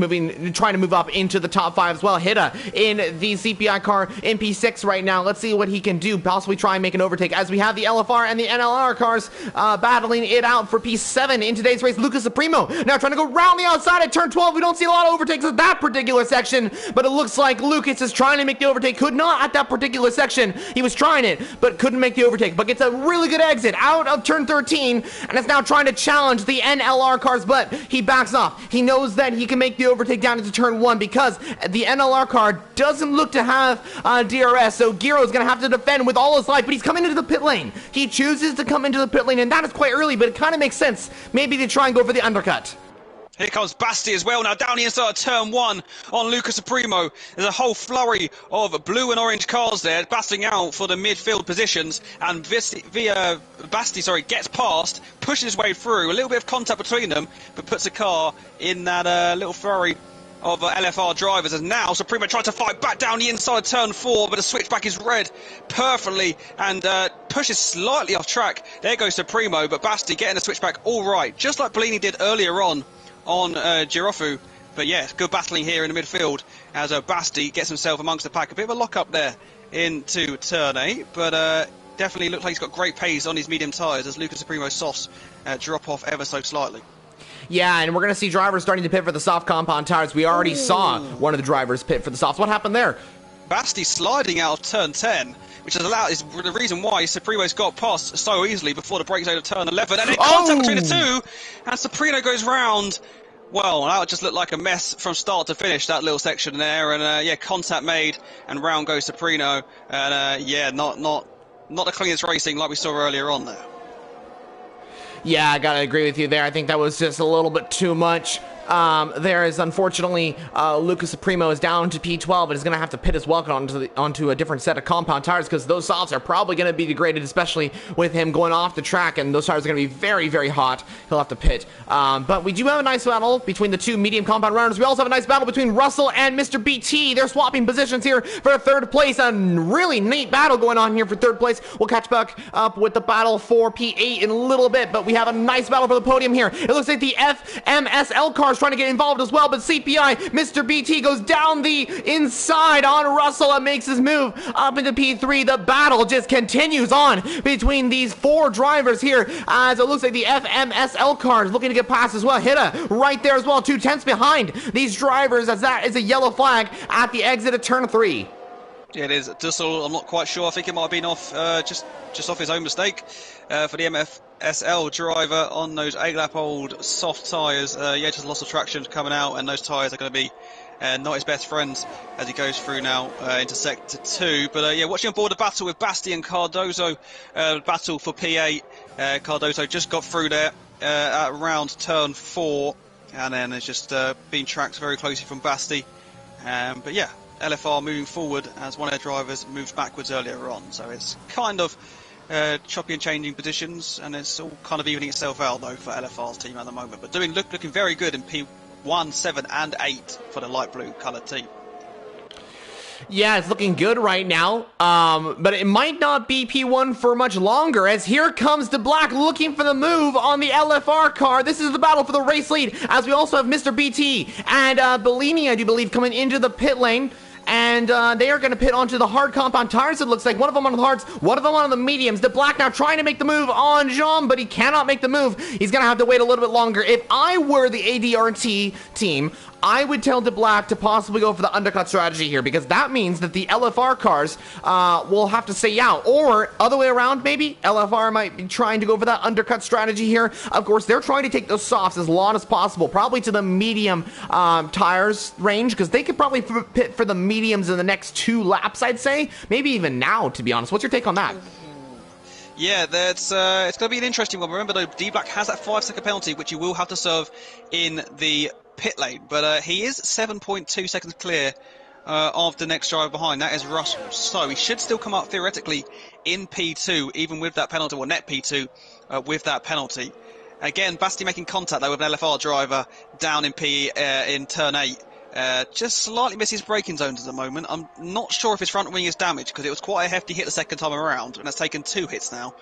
trying to move up into the top 5 as well. Hida in the CPI car in P6 right now. Let's see what he can do, possibly try and make an overtake as we have the LFR and the NLR cars battling it out for P7 in today's race. Lucas Aprimo now trying to go round the outside at turn 12. We don't see a lot of overtakes at that particular section, but it looks like Lucas is trying to make the overtake. Could not at that particular section. He was trying it, but couldn't make the overtake, but gets a really good exit out of turn 13 and is now trying to challenge the NLR cars, but he backs off. He knows that he can make the overtake down into turn 1 because the NLR car doesn't look to have DRS, so Giro's going to have to defend with all his life, but he's coming into the pit lane. He chooses to come into the pit lane, and that is quite early, but it kind of makes sense maybe to try and go for the undercut. Here comes Basti as well now down the inside of turn 1 on Lucas Aprimo. There's a whole flurry of blue and orange cars there basting out for the midfield positions, and Basti gets past, pushes his way through, a little bit of contact between them, but puts a car in that little flurry of LFR drivers, as now Supremo tries to fight back down the inside of turn 4, but the switchback is read perfectly and pushes slightly off track. There goes Supremo, but Basti getting the switchback all right, just like Bellini did earlier on Girofu. But yeah, good battling here in the midfield as Basti gets himself amongst the pack. A bit of a lock up there into turn 8, but definitely looks like he's got great pace on his medium tyres as Lucas Supremo's softs drop off ever so slightly. Yeah, and we're going to see drivers starting to pit for the soft compound tires. We already saw one of the drivers pit for the softs. What happened there? Basti sliding out of turn 10, which is the reason why Supremo's got past so easily before the break zone of turn 11. And then contact between the two, and Supremo goes round. Well, that just looked like a mess from start to finish, that little section there. And yeah, contact made, and round goes Supremo. And yeah, not the cleanest racing like we saw earlier on there. Yeah, I gotta agree with you there. I think that was just a little bit too much. There is unfortunately Lucas Primo is down to P12 and is going to have to pit his welcome onto a different set of compound tires because those softs are probably going to be degraded, especially with him going off the track, and those tires are going to be very, very hot. He'll have to pit. But we do have a nice battle between the two medium compound runners. We also have a nice battle between Russell and Mr. BT. They're swapping positions here for third place. A really neat battle going on here for third place. We'll catch back up with the battle for P8 in a little bit, but we have a nice battle for the podium here. It looks like the FMSL car trying to get involved as well, but CPI, Mr. BT goes down the inside on Russell and makes his move up into P3. The battle just continues on between these four drivers here as it looks like the FMSL car is looking to get past as well. Hitta right there as well, 2/10 behind these drivers as that is a yellow flag at the exit of turn 3. Yeah, it is. Dussel, I'm not quite sure. I think it might have been off just off his own mistake for the MFSL driver on those 8-lap old soft tyres. Yeah, just loss of traction coming out, and those tyres are going to be not his best friends as he goes through now into sector 2. But yeah, watching on board the battle with Basti and Cardozo, battle for P8. Cardozo just got through there at around turn 4, and then it's just being tracked very closely from Basti. But yeah, LFR moving forward as one of their drivers moved backwards earlier on, so it's kind of choppy and changing positions, and it's all kind of evening itself out though for LFR's team at the moment, but looking very good in P1, 7 and 8 for the light blue coloured team. Yeah, it's looking good right now, but it might not be P1 for much longer, as here comes the Black looking for the move on the LFR car. This is the battle for the race lead, as we also have Mr. BT and Bellini, I do believe, coming into the pit lane. And they are going to pit onto the hard compound tires, it looks like. One of them on the hards, one of them on the mediums. The Black now trying to make the move on Jean, but he cannot make the move. He's going to have to wait a little bit longer. If I were the ADRT team, I would tell DeBlack to possibly go for the undercut strategy here, because that means that the LFR cars will have to stay out. Or, other way around, maybe, LFR might be trying to go for that undercut strategy here. Of course, they're trying to take those softs as long as possible, probably to the medium tires range, because they could probably pit for the mediums in the next 2 laps, I'd say. Maybe even now, to be honest. What's your take on that? Yeah, it's going to be an interesting one. Remember, though, D-Black has that 5-second penalty, which you will have to serve in the pit lane, but he is 7.2 seconds clear of the next driver behind. That is Russell, so he should still come up theoretically in P2, even with that penalty, or net P2 with that penalty. Again, Basti making contact though with an LFR driver down in in turn 8. Just slightly misses braking zones at the moment. I'm not sure if his front wing is damaged, because it was quite a hefty hit the second time around, and it's taken 2 hits now.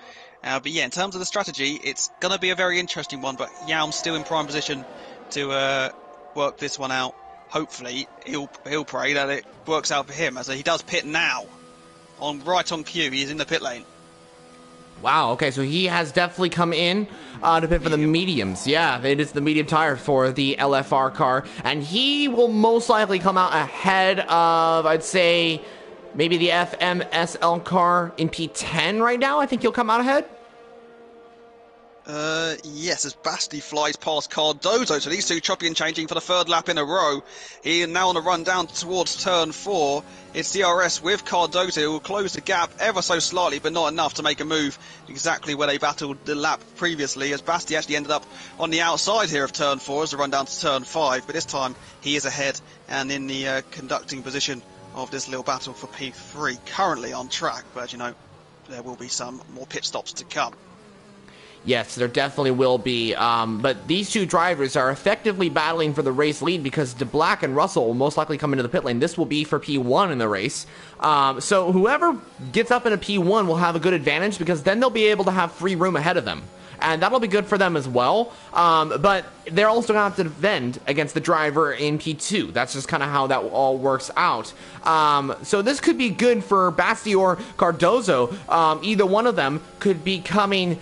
But yeah, in terms of the strategy, it's going to be a very interesting one, but Yaum's still in prime position to work this one out. Hopefully, he'll pray that it works out for him, as he does pit now. Right on cue, he's in the pit lane. Wow, okay, so he has definitely come in to pit for the mediums. Yeah, it is the medium tire for the LFR car, and he will most likely come out ahead of, I'd say, maybe the FMSL car in P10 right now. I think he'll come out ahead. Yes, as Basti flies past Cardozo, so these two choppy and changing for the 3rd lap in a row. He is now on a run down towards turn 4. It's DRS with Cardozo, who will close the gap ever so slightly, but not enough to make a move exactly where they battled the lap previously, as Basti actually ended up on the outside here of turn 4 as the run down to turn 5, but this time he is ahead and in the conducting position of this little battle for P3, currently on track, but as you know, there will be some more pit stops to come. Yes, there definitely will be, but these two drivers are effectively battling for the race lead, because DeBlack and Russell will most likely come into the pit lane. This will be for P1 in the race, so whoever gets up in a P1 will have a good advantage, because then they'll be able to have free room ahead of them. And that'll be good for them as well, but they're also going to have to defend against the driver in P2. That's just kind of how that all works out. So this could be good for Basti or Cardozo. Either one of them could be coming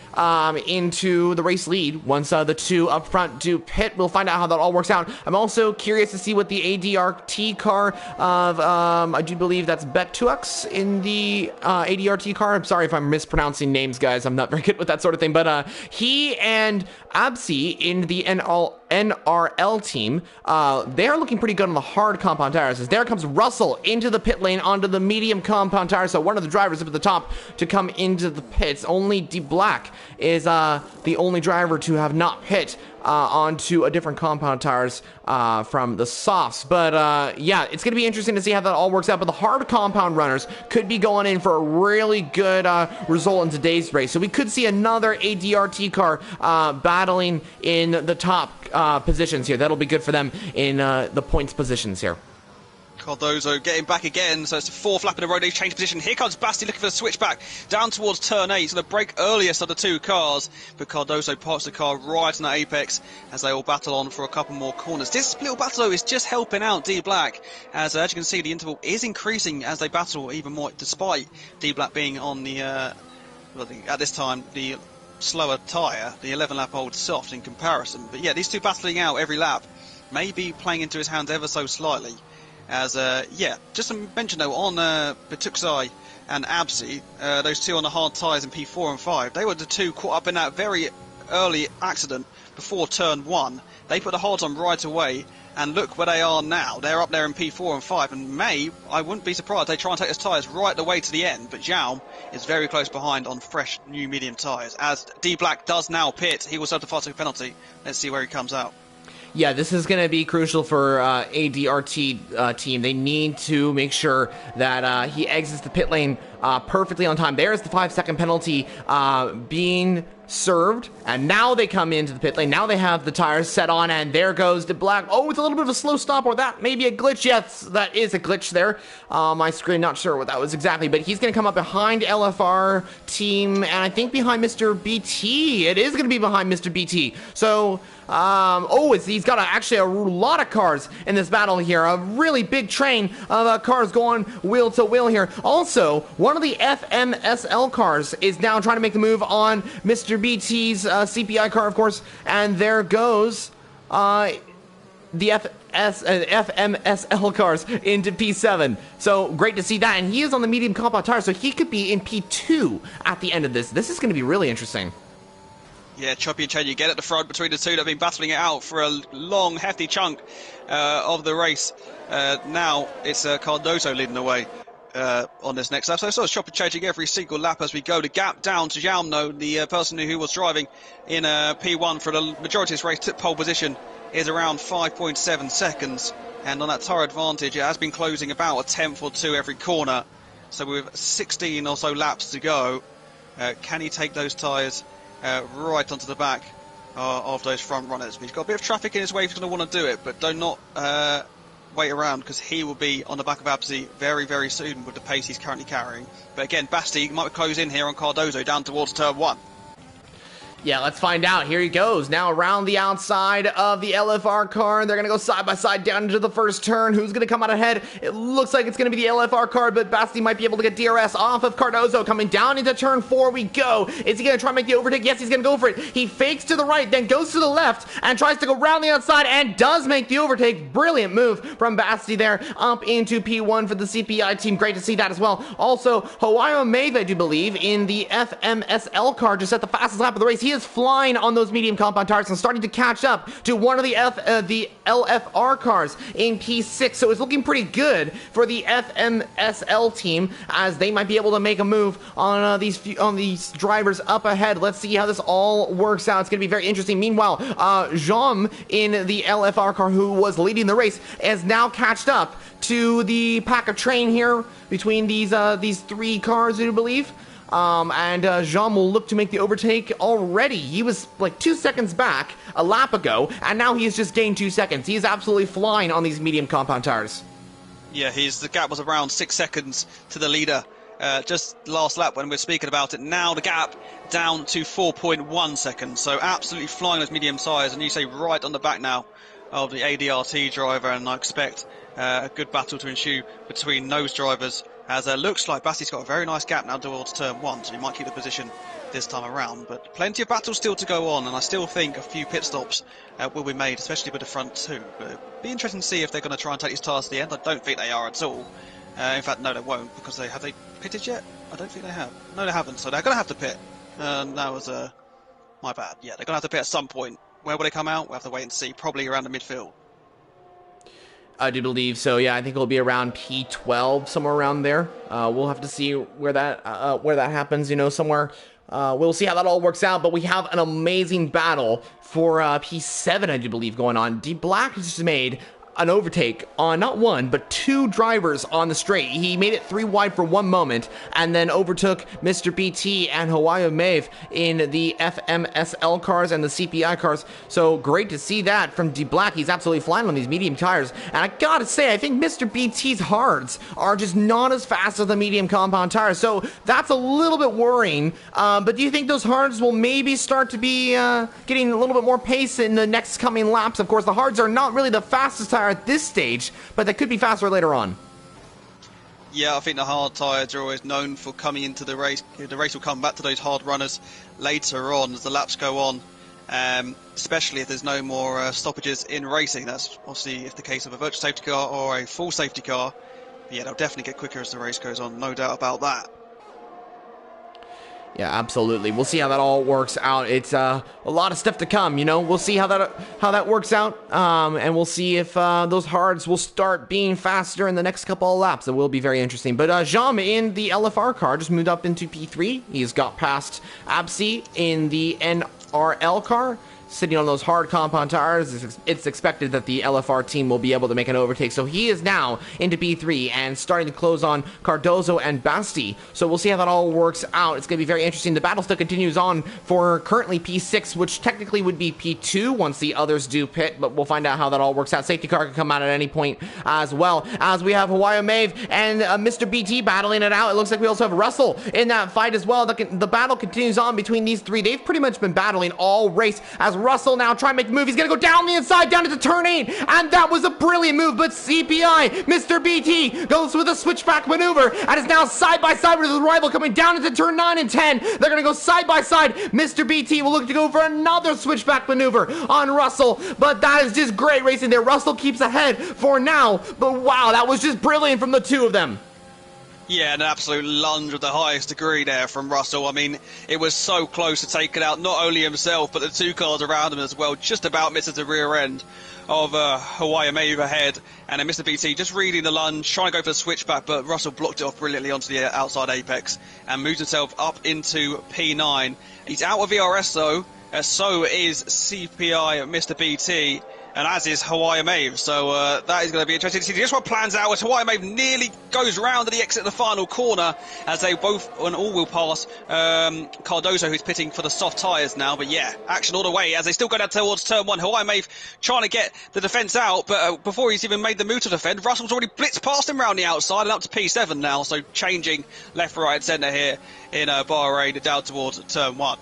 into the race lead once the two up front do pit. We'll find out how that all works out. I'm also curious to see what the ADRT car of, I do believe that's Betux in the ADRT car. I'm sorry if I'm mispronouncing names, guys. I'm not very good with that sort of thing, but he and Absi in the NRL team, they are looking pretty good on the hard compound tires. As there comes Russell into the pit lane onto the medium compound tires. So one of the drivers up at the top to come into the pits. Only D Black is the only driver to have not hit onto a different compound tires from the softs. But yeah, it's going to be interesting to see how that all works out. But the hard compound runners could be going in for a really good result in today's race. So we could see another ADRT car battling in the top positions here. That'll be good for them in the points positions here. Cardozo getting back again, so it's the fourth lap in a row. They change position. Here comes Basti looking for the switchback down towards turn 8. He's going to break earliest of the two cars, but Cardozo parks the car right on the apex as they all battle on for a couple more corners. This little battle, though, is just helping out D Black, as you can see, the interval is increasing as they battle even more, despite D Black being on the, at this time, the slower tyre, the 11-lap-old soft in comparison. But yeah, these two battling out every lap may be playing into his hands ever so slightly. As, yeah, just to mention though, on Batuksai and Absi, those two on the hard tyres in P4 and 5, they were the two caught up in that very early accident before turn 1. They put the hards on right away, and look where they are now. They're up there in P4 and 5, and I wouldn't be surprised they try and take those tyres right the way to the end, but Jaume is very close behind on fresh new medium tyres. As D Black does now pit, he will serve the fast penalty. Let's see where he comes out. Yeah, this is going to be crucial for ADRT team. They need to make sure that he exits the pit lane perfectly on time. There's the 5-second penalty being served, and now they come into the pit lane. Now they have the tires set on, and there goes the Black. Oh, it's a little bit of a slow stop, or that may be a glitch. Yes, that is a glitch there. My screen, not sure what that was exactly, but he's going to come up behind LFR team, and I think behind Mr. BT. It is going to be behind Mr. BT. So, he's got actually a lot of cars in this battle here. A really big train of cars going wheel to wheel here. Also, one of the FMSL cars is now trying to make the move on Mr. BT's CPI car, of course, and there goes the FMSL cars into P7. So great to see that, and he is on the medium compound tire, so he could be in P2 at the end of this. This is going to be really interesting. Yeah, choppy and change. You get at the front between the two that have been battling it out for a long, hefty chunk of the race. Now it's Cardozo leading the way on this next lap. So it's choppy changing every single lap as we go. The gap down to Jaume, though, the person who was driving in P1 for the majority of this race, took pole position, is around 5.7 seconds. And on that tyre advantage, it has been closing about a tenth or two every corner. So with 16 or so laps to go, can he take those tyres right onto the back of those front runners? But he's got a bit of traffic in his way if he's going to want to do it, but do not wait around, because he will be on the back of Absi very, very soon with the pace he's currently carrying. But again, Basti might close in here on Cardozo down towards turn 1. Yeah, let's find out. Here he goes. Now around the outside of the LFR car. They're going to go side by side down into the first turn. Who's going to come out ahead? It looks like it's going to be the LFR car, but Basti might be able to get DRS off of Cardozo. Coming down into turn 4 we go. Is he going to try and make the overtake? Yes, he's going to go for it. He fakes to the right, then goes to the left, and tries to go around the outside, and does make the overtake. Brilliant move from Basti there, up into P1 for the CPI team. Great to see that as well. Also, Hawaii Maeve, I do believe, in the FMSL car, just at the fastest lap of the race. He is flying on those medium compound tires and starting to catch up to one of the LFR cars in P6. So it's looking pretty good for the FMSL team, as they might be able to make a move on these drivers up ahead. Let's see how this all works out. It's going to be very interesting. Meanwhile, Jaume in the LFR car, who was leading the race, is now catched up to the pack of train here between these three cars, I believe. And Jaume will look to make the overtake already. He was like 2 seconds back a lap ago, and now he has just gained 2 seconds. He is absolutely flying on these medium compound tires. Yeah, the gap was around 6 seconds to the leader just last lap when we were speaking about it. Now the gap down to 4.1 seconds. So absolutely flying those medium tyres, and you say right on the back now of the ADRT driver, and I expect a good battle to ensue between those drivers, as it looks like Basti's got a very nice gap now towards turn 1, so he might keep the position this time around. But plenty of battles still to go on, and I still think a few pit stops will be made, especially with the front two. But it'll be interesting to see if they're going to try and take these tyres to the end. I don't think they are at all. In fact, no, they won't, because have they pitted yet? I don't think they have. No, they haven't, so they're going to have to pit. That was my bad. Yeah, they're going to have to pit at some point Where will they come out? We'll have to wait and see. Probably around the midfield. I do believe so. Yeah, I think it'll be around P12, somewhere around there. We'll have to see where that happens. Somewhere. We'll see how that all works out. But we have an amazing battle for P7, I do believe, going on. D Black just made an overtake on not one but two drivers on the straight. He made it 3 wide for one moment and then overtook Mr. BT and Hawaii Mave in the FMSL cars and the CPI cars. So great to see that from D Black. He's absolutely flying on these medium tires, and I gotta say, I think Mr. BT's hards are just not as fast as the medium compound tires, so that's a little bit worrying. But do you think those hards will maybe start to be getting a little bit more pace in the next coming laps? Of course, the hards are not really the fastest tire at this stage, but they could be faster later on. Yeah, I think the hard tyres are always known for coming into the race. The race will come back to those hard runners later on as the laps go on, especially if there's no more stoppages in racing. That's obviously if the case of a virtual safety car or a full safety car. But yeah, they'll definitely get quicker as the race goes on, no doubt about that. Yeah, absolutely. We'll see how that all works out. It's a lot of stuff to come, We'll see how that works out, and we'll see if those hards will start being faster in the next couple of laps. It will be very interesting. But Jam in the LFR car just moved up into P3. He's got past Absi in the NRL car. Sitting on those hard compound tires, it's expected that the LFR team will be able to make an overtake. So he is now into P3 and starting to close on Cardozo and Basti. So we'll see how that all works out. It's going to be very interesting. The battle still continues on for currently P6, which technically would be P2 once the others do pit, but we'll find out how that all works out. Safety car can come out at any point as well, as we have Hawaii Mave and Mr. BT battling it out. It looks like we also have Russell in that fight as well. The battle continues on between these three. They've pretty much been battling all race, as Russell now trying to make the move. He's going to go down the inside, down into turn 8, and that was a brilliant move, but CPI, Mr. BT, goes with a switchback maneuver, and is now side by side with his rival coming down into turn 9 and 10. They're going to go side by side. Mr. BT will look to go for another switchback maneuver on Russell, but that is just great racing there. Russell keeps ahead for now, but wow, that was just brilliant from the two of them. Yeah, an absolute lunge of the highest degree there from Russell. I mean, it was so close to taking out not only himself, but the two cars around him as well. Just about misses the rear end of Hawaii Mave ahead. And then Mr. BT just reading the lunge, trying to go for the switchback, but Russell blocked it off brilliantly onto the outside apex and moves himself up into P9. He's out of VRS though, so is CPI Mr. BT. And as is Hawaii Mave, so that is going to be interesting to see just what plans out as Hawaii Mave nearly goes round to the exit of the final corner as they both and all will pass Cardozo, who's pitting for the soft tyres now. But yeah, action all the way as they still go down towards turn 1. Hawaii Mave trying to get the defence out, but before he's even made the move to defend, Russell's already blitzed past him round the outside and up to P7 now, so changing left, right and centre here in Bahrain down towards turn 1.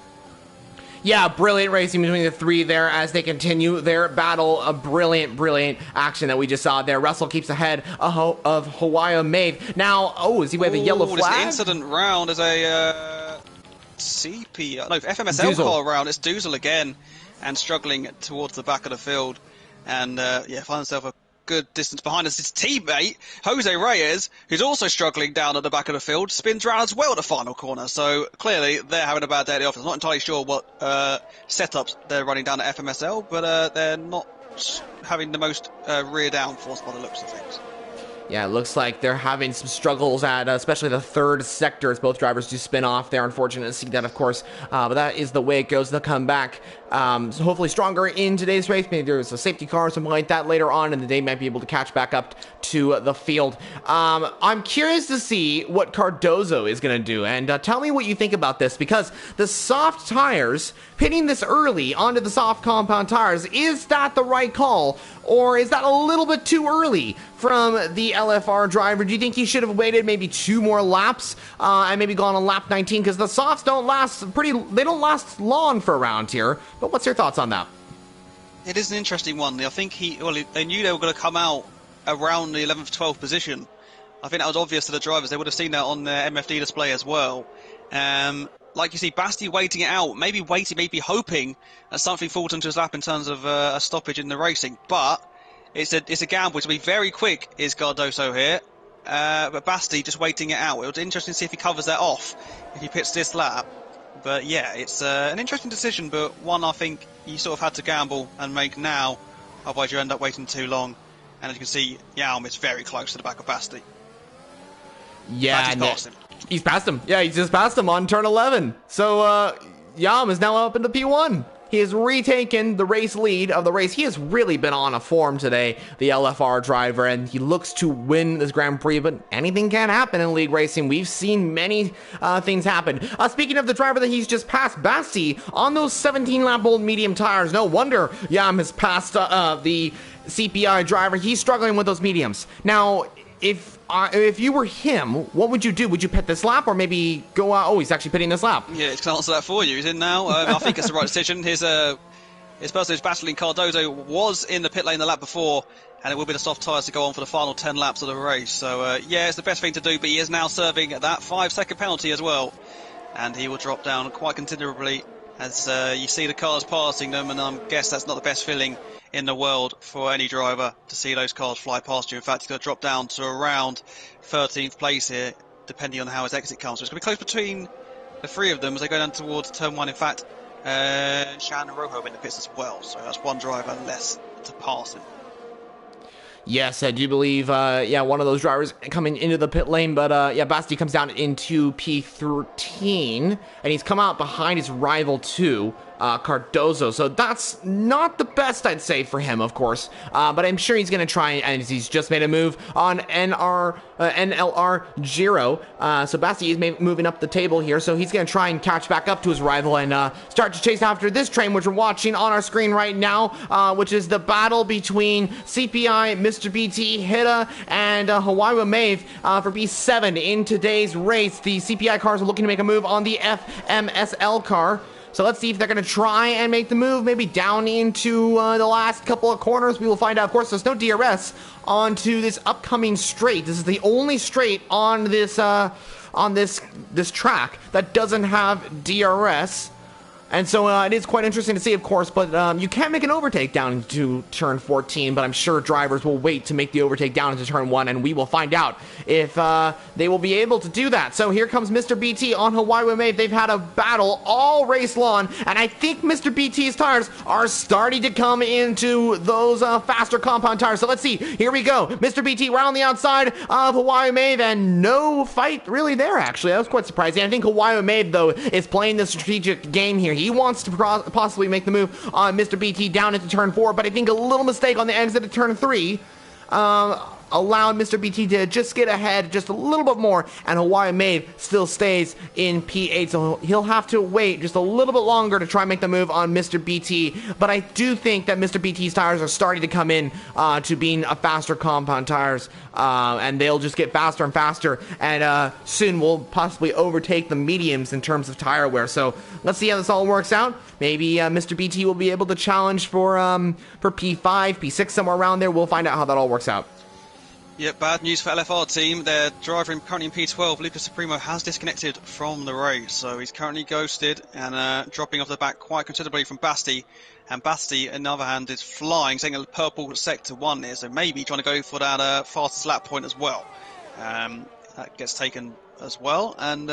Yeah, brilliant racing between the three there as they continue their battle. A brilliant action that we just saw there. Russell keeps ahead of Hawaii Mave. Now, is he waving a yellow flag? There's an incident round as a FMSL car round. It's Doozle again and struggling towards the back of the field. And finds himself a good distance behind us. His teammate, Jose Reyes, who's also struggling down at the back of the field, spins around as well at the final corner. So clearly they're having a bad day at the office. Not entirely sure what setups they're running down at FMSL, but they're not having the most rear downforce by the looks of things. Yeah, it looks like they're having some struggles at especially the third sector as both drivers do spin off. They're unfortunate to see that, of course, but that is the way it goes. They'll come back so hopefully stronger in today's race. Maybe there's a safety car or something like that later on in the day, might be able to catch back up to the field. I'm curious to see what Cardozo is going to do, and tell me what you think about this, because the soft tires, pitting this early onto the soft compound tires, is that the right call, or is that a little bit too early from the LFR driver? Do you think he should have waited maybe 2 more laps and maybe gone on lap 19? Because the softs don't last long for around here. But what's your thoughts on that? It is an interesting one. I think they knew they were going to come out around the 11th, 12th position. I think that was obvious to the drivers. They would have seen that on their MFD display as well. Like you see, Basti waiting it out, maybe hoping that something falls into his lap in terms of a stoppage in the racing. But it's a gamble to be very quick, is Cardoso here. But Basti just waiting it out. It was interesting to see if he covers that off, if he pits this lap. But yeah, it's an interesting decision, but one I think you sort of had to gamble and make now, otherwise you end up waiting too long. And as you can see, Yaum is very close to the back of Basti. Yeah, Basti's past him. He's passed him. Yeah, he's just passed him on turn 11. So Yaum is now up into P1. He has retaken the race lead of the race. He has really been on a form today, the LFR driver, and he looks to win this Grand Prix, but anything can happen in league racing. We've seen many things happen. Speaking of the driver that he's just passed, Basti, on those 17-lap old medium tires. No wonder Yaum has passed the CPI driver. He's struggling with those mediums. Now, if you were him, what would you do? Would you pit this lap or maybe go out? Oh, he's actually pitting this lap. Yeah, it's going to answer that for you. He's in now. I think it's the right decision. His person who's battling Cardozo was in the pit lane the lap before, and it will be the soft tyres to go on for the final 10 laps of the race. So, yeah, it's the best thing to do, but he is now serving that 5-second penalty as well. And he will drop down quite considerably as you see the cars passing them, and I guess that's not the best feeling in the world for any driver to see those cars fly past you. In fact, he's going to drop down to around 13th place here, depending on how his exit comes. So it's going to be close between the three of them as they go down towards turn 1. In fact, Shan and Rojo in the pits as well, so that's one driver less to pass him. Yes, I do believe, one of those drivers coming into the pit lane, but, Basti comes down into P13, and he's come out behind his rival, too, Cardozo, so that's not the best, I'd say, for him, of course, but I'm sure he's going to try, and he's just made a move on NLR Giro, so Basti is moving up the table here, so he's going to try and catch back up to his rival and start to chase after this train, which we're watching on our screen right now, which is the battle between CPI, Mr. BT, Hida, and Hawaii Maeve for P7 in today's race. The CPI cars are looking to make a move on the FMSL car. So let's see if they're going to try and make the move, maybe down into the last couple of corners. We will find out. Of course, there's no DRS onto this upcoming straight. This is the only straight on this track that doesn't have DRS. And so it is quite interesting to see, of course, but you can't make an overtake down into turn 14, but I'm sure drivers will wait to make the overtake down into turn 1, and we will find out if they will be able to do that. So here comes Mr. BT on Hawaii Maeve. They've had a battle all race long, and I think Mr. BT's tires are starting to come into those faster compound tires. So let's see. Here we go. Mr. BT right on the outside of Hawaii Maeve, and no fight really there, actually. That was quite surprising. I think Hawaii Maeve, though, is playing the strategic game here. He wants to possibly make the move on Mr. BT down into turn 4, but I think a little mistake on the exit of turn 3 allowed Mr. BT to just get ahead just a little bit more, and Hawaii Maeve still stays in P8, so he'll have to wait just a little bit longer to try and make the move on Mr. BT, but I do think that Mr. BT's tires are starting to come in to being a faster compound tires, and they'll just get faster and faster, and soon we'll possibly overtake the mediums in terms of tire wear. So let's see how this all works out. Maybe Mr. BT will be able to challenge for P5, P6, somewhere around there. We'll find out how that all works out. Yep, bad news for LFR team. Their driver currently in P12, Lucas Supremo, has disconnected from the race. So he's currently ghosted and dropping off the back quite considerably from Basti. And Basti, on the other hand, is flying, saying a purple sector 1 here. So maybe trying to go for that fastest lap point as well. That gets taken as well. And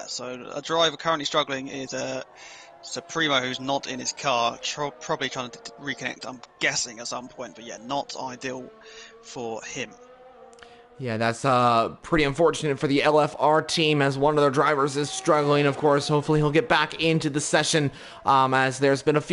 so a driver currently struggling is Supremo, who's not in his car, probably trying to reconnect, I'm guessing, at some point. But yeah, not ideal for him. Yeah, that's pretty unfortunate for the LFR team as one of their drivers is struggling, of course. Hopefully he'll get back into the session as there's been a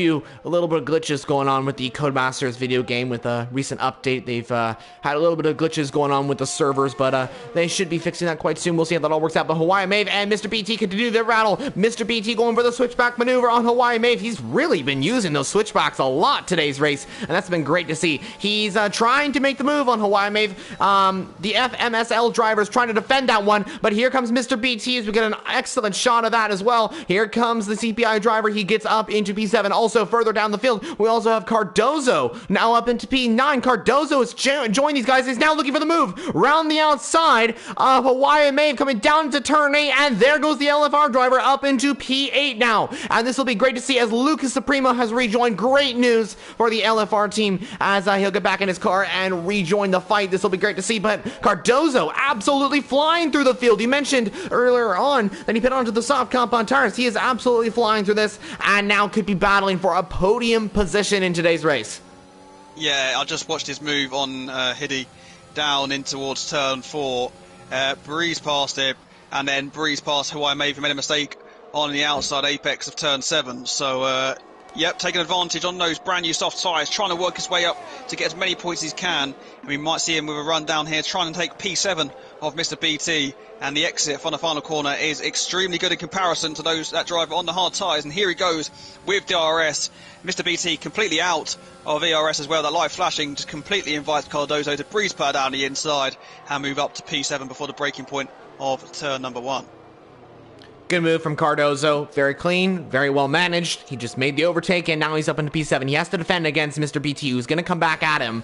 little bit of glitches going on with the Codemasters video game with a recent update. They've had a little bit of glitches going on with the servers, but they should be fixing that quite soon. We'll see how that all works out. But Hawaii Maeve and Mr. BT continue their rattle. Mr. BT going for the switchback maneuver on Hawaii Maeve. He's really been using those switchbacks a lot today's race, and that's been great to see. He's trying to make the move on Hawaii Maeve. The FMSL driver's trying to defend that one, but here comes Mr. BT as we get an excellent shot of that as well. Here comes the CPI driver. He gets up into P7. Also further down the field, we also have Cardozo now up into P9. Cardozo has joined these guys. He's now looking for the move round the outside of Hawaii Maeve, coming down into turn 8, and there goes the LFR driver up into P8 now. And this will be great to see as Lucas Supremo has rejoined. Great news for the LFR team as he'll get back in his car and rejoin the fight. This will be great to see, but Cardozo absolutely flying through the field. You mentioned earlier on that he put onto the soft compound tires. He is absolutely flying through this and now could be battling for a podium position in today's race. Yeah, I just watched his move on Hiddy down in towards turn 4. Breeze past him, and then Breeze past who I may have made a mistake on the outside apex of turn 7. So, yep, taking advantage on those brand new soft tyres, trying to work his way up to get as many points as he can. And we might see him with a run down here, trying to take P7 of Mr. BT. And the exit from the final corner is extremely good in comparison to that driver on the hard tyres. And here he goes with DRS. Mr. BT completely out of ERS as well. That light flashing just completely invites Cardozo to breeze power down the inside and move up to P7 before the breaking point of turn number 1. Good move from Cardozo. Very clean, very well managed. He just made the overtake, and now he's up into P7. He has to defend against Mr. BT, who's going to come back at him.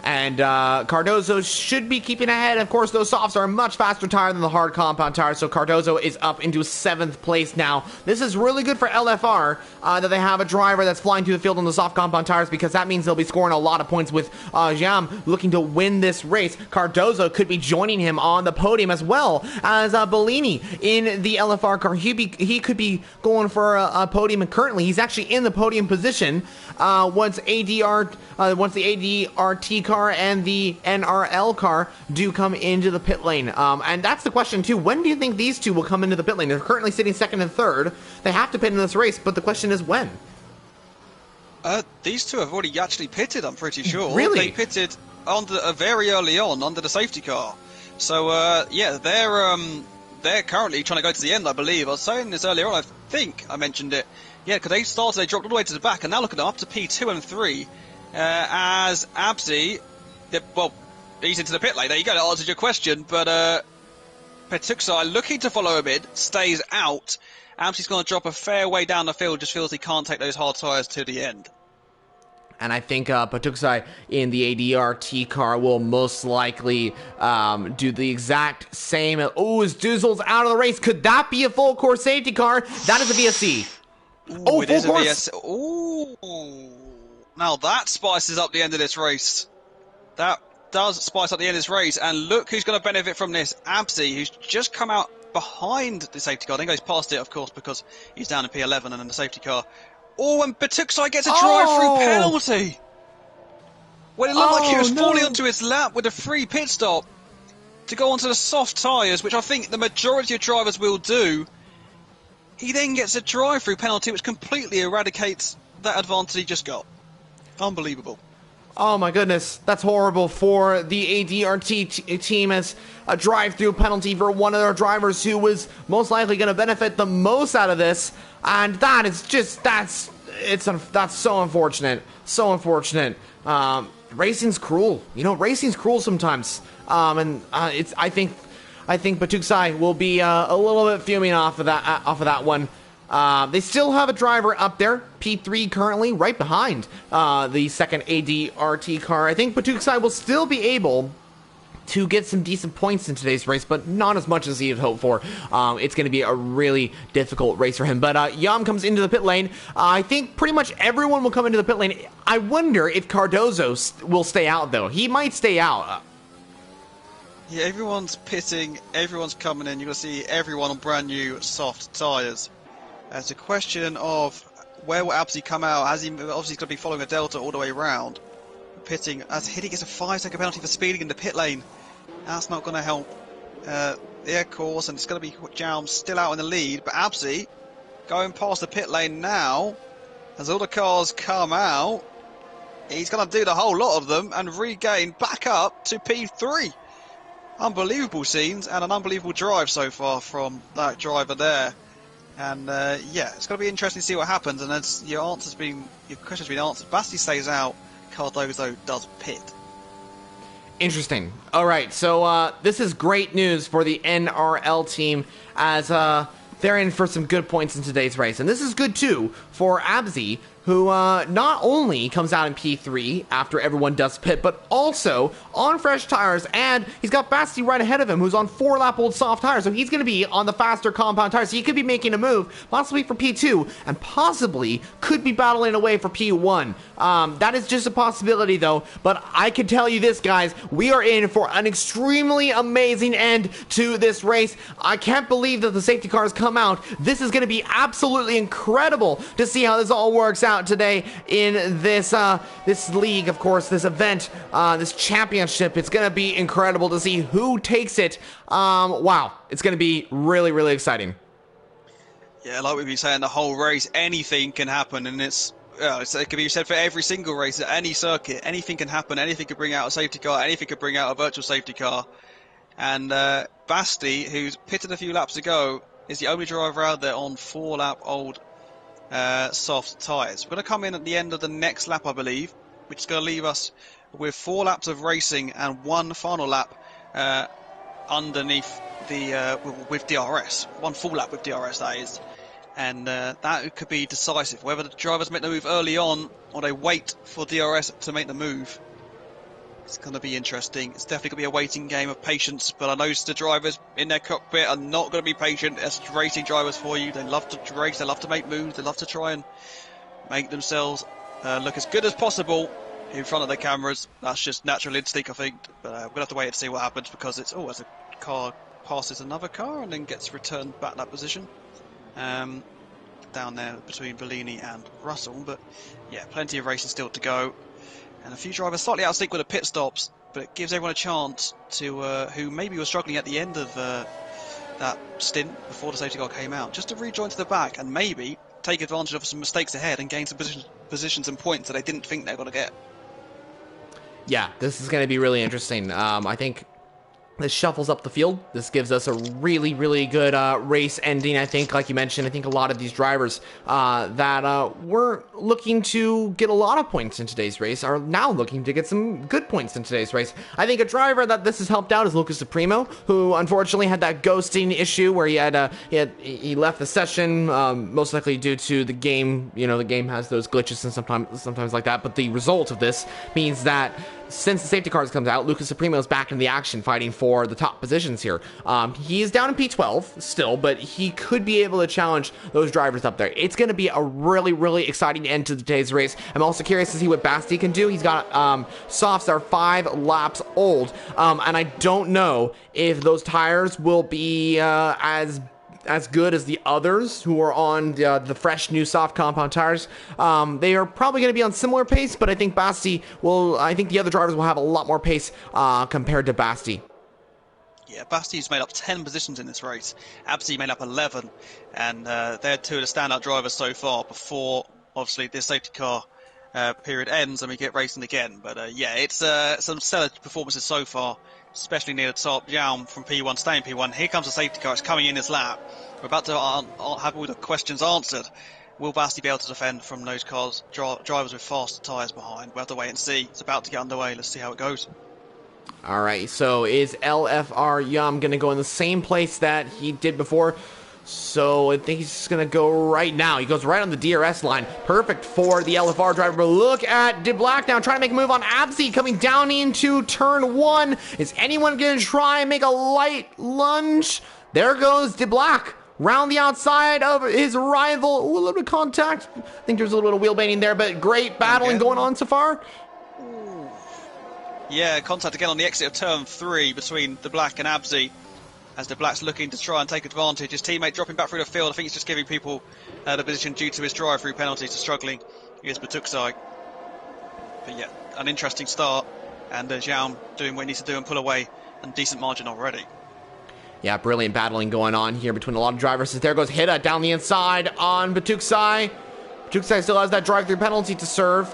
And Cardozo should be keeping ahead. Of course, those softs are a much faster tire than the hard compound tire, so Cardozo is up into 7th place now. This is really good for LFR that they have a driver that's flying through the field on the soft compound tires, because that means they'll be scoring a lot of points with Jam looking to win this race. Cardozo could be joining him on the podium as well as Bellini in the LFR car. He could be going for a podium, and currently he's actually in the podium position once the ADRT car and the NRL car do come into the pit lane. And that's the question too. When do you think these two will come into the pit lane? They're currently sitting 2nd and 3rd. They have to pit in this race, but the question is when. These two have already actually pitted, I'm pretty sure. Really? They pitted very early on under the safety car. So yeah, they're currently trying to go to the end, I believe. I was saying this earlier on, I think I mentioned it. Yeah, because they dropped all the way to the back, and now look at them, up to P2 and 3. As Abzi, well, he's into the pit lane. There you go, that answers your question. But Petuxai, looking to follow him in, stays out. Abzi's going to drop a fair way down the field, just feels he can't take those hard tyres to the end. And I think Petuxai in the ADRT car will most likely do the exact same. Oh, is Duzel's out of the race? Could that be a full course safety car? That is a VSC. Ooh, it is a VSC. Ooh. Now that spices up the end of this race. That does spice up the end of this race. And look who's going to benefit from this. Abzi, who's just come out behind the safety car. Then goes past it, of course, because he's down in P11 and in the safety car. Oh, and Petuxai gets a drive-through penalty. Well, it looked like he was falling onto his lap with a free pit stop to go onto the soft tyres, which I think the majority of drivers will do. He then gets a drive-through penalty, which completely eradicates that advantage he just got. Unbelievable. Oh my goodness, that's horrible for the ADRT team, as a drive-through penalty for one of their drivers who was most likely going to benefit the most out of this. And that is just, that's so unfortunate. So unfortunate. Racing's cruel. You know, racing's cruel sometimes. I think Petuxai will be a little bit fuming off of that one. They still have a driver up there, P3 currently, right behind the second ADRT car. I think Petuxai will still be able to get some decent points in today's race, but not as much as he had hoped for. It's going to be a really difficult race for him. But Yam comes into the pit lane. I think pretty much everyone will come into the pit lane. I wonder if Cardozo will stay out, though. He might stay out. Yeah, everyone's pitting, everyone's coming in. You're going to see everyone on brand new soft tyres. It's a question of where will Abzi come out, as he obviously going to be following a delta all the way around. Pitting, as Hiddy gets a 5-second penalty for speeding in the pit lane. That's not going to help their course, and it's going to be Jam still out in the lead. But Abzi going past the pit lane now, as all the cars come out, he's going to do the whole lot of them and regain back up to P3. Unbelievable scenes and an unbelievable drive so far from that driver there. And yeah, it's going to be interesting to see what happens. And as your question's been answered, Basti stays out, Cardozo does pit. Interesting. All right, so this is great news for the NRL team, as they're in for some good points in today's race. And this is good, too, for Abzi, who not only comes out in P3 after everyone does pit, but also on fresh tires, and he's got Basti right ahead of him, who's on 4-lap-old soft tires, so he's going to be on the faster compound tires, so he could be making a move, possibly for P2, and possibly could be battling away for P1. That is just a possibility, though, but I can tell you this, guys, we are in for an extremely amazing end to this race. I can't believe that the safety cars come out. This is going to be absolutely incredible to see how this all works out today in this this league, of course, this event, this championship. It's gonna be incredible to see who takes it. Wow, it's gonna be really, really exciting. Yeah, like we've been saying the whole race, anything can happen, and it can be said for every single race, at any circuit, anything can happen, anything could bring out a safety car, anything could bring out a virtual safety car. And Basti, who's pitted a few laps ago, is the only driver out there on 4-lap-old soft tyres. We're going to come in at the end of the next lap, I believe, which is going to leave us with 4 laps of racing and 1 final lap underneath the with DRS. 1 full lap with DRS, that is. And that could be decisive. Whether the drivers make the move early on or they wait for DRS to make the move, it's going to be interesting. It's definitely going to be a waiting game of patience, but I know the drivers in their cockpit are not going to be patient. As racing drivers for you, they love to race, they love to make moves, they love to try and make themselves look as good as possible in front of the cameras. That's just natural instinct, I think, but we're going to have to wait and see what happens, because it's, as a car passes another car and then gets returned back that position. Down there between Bellini and Russell, but yeah, plenty of racing still to go. And a few drivers slightly out of sync with the pit stops, but it gives everyone a chance to, who maybe were struggling at the end of that stint before the safety car came out, just to rejoin to the back and maybe take advantage of some mistakes ahead and gain some positions and points that they didn't think they were going to get. Yeah, this is going to be really interesting. I think this shuffles up the field. This gives us a really, really good race ending, I think. Like you mentioned, I think a lot of these drivers that were looking to get a lot of points in today's race are now looking to get some good points in today's race. I think a driver that this has helped out is Lucas Primo, who unfortunately had that ghosting issue where he left the session, most likely due to the game. You know, the game has those glitches and sometimes like that. But the result of this means that since the safety cars comes out, Lucas Primo is back in the action, fighting for the top positions here. He is down in P12 still, but he could be able to challenge those drivers up there. It's going to be a really, really exciting end to today's race. I'm also curious to see what Basti can do. He's got softs that are 5 laps old, and I don't know if those tires will be as good as the others who are on the fresh new soft compound tires. They are probably going to be on similar pace, but I think I think the other drivers will have a lot more pace compared to Basti. Yeah, Basti's made up 10 positions in this race. Absi made up 11, and they're 2 of the standout drivers so far before, obviously, this safety car period ends and we get racing again. But yeah, it's some stellar performances so far, especially near the top. Jaum from P1 staying P1. Here comes the safety car. It's coming in this lap. We're about to have all the questions answered. Will Basti be able to defend from those cars, drivers with faster tyres behind? We'll have to wait and see. It's about to get underway. Let's see how it goes. All right, so is LFR Yum going to go in the same place that he did before? So I think he's just going to go right now. He goes right on the DRS line. Perfect for the LFR driver. But look at De Black now trying to make a move on Absi, coming down into turn 1. Is anyone going to try and make a light lunge? There goes De Black. Round the outside of his rival. Ooh, a little bit of contact. I think there's a little bit of wheel baiting there, but great battling going on so far. Yeah, contact again on the exit of turn 3 between De Black and Absi, as De Black's looking to try and take advantage. His teammate dropping back through the field. I think he's just giving people the position due to his drive-through penalties to struggling against Batuksai. But yeah, an interesting start, and Jaum doing what he needs to do and pull away, and decent margin already. Yeah, brilliant battling going on here between a lot of drivers. There goes Hida down the inside on Batuksai. Batuksai still has that drive-through penalty to serve.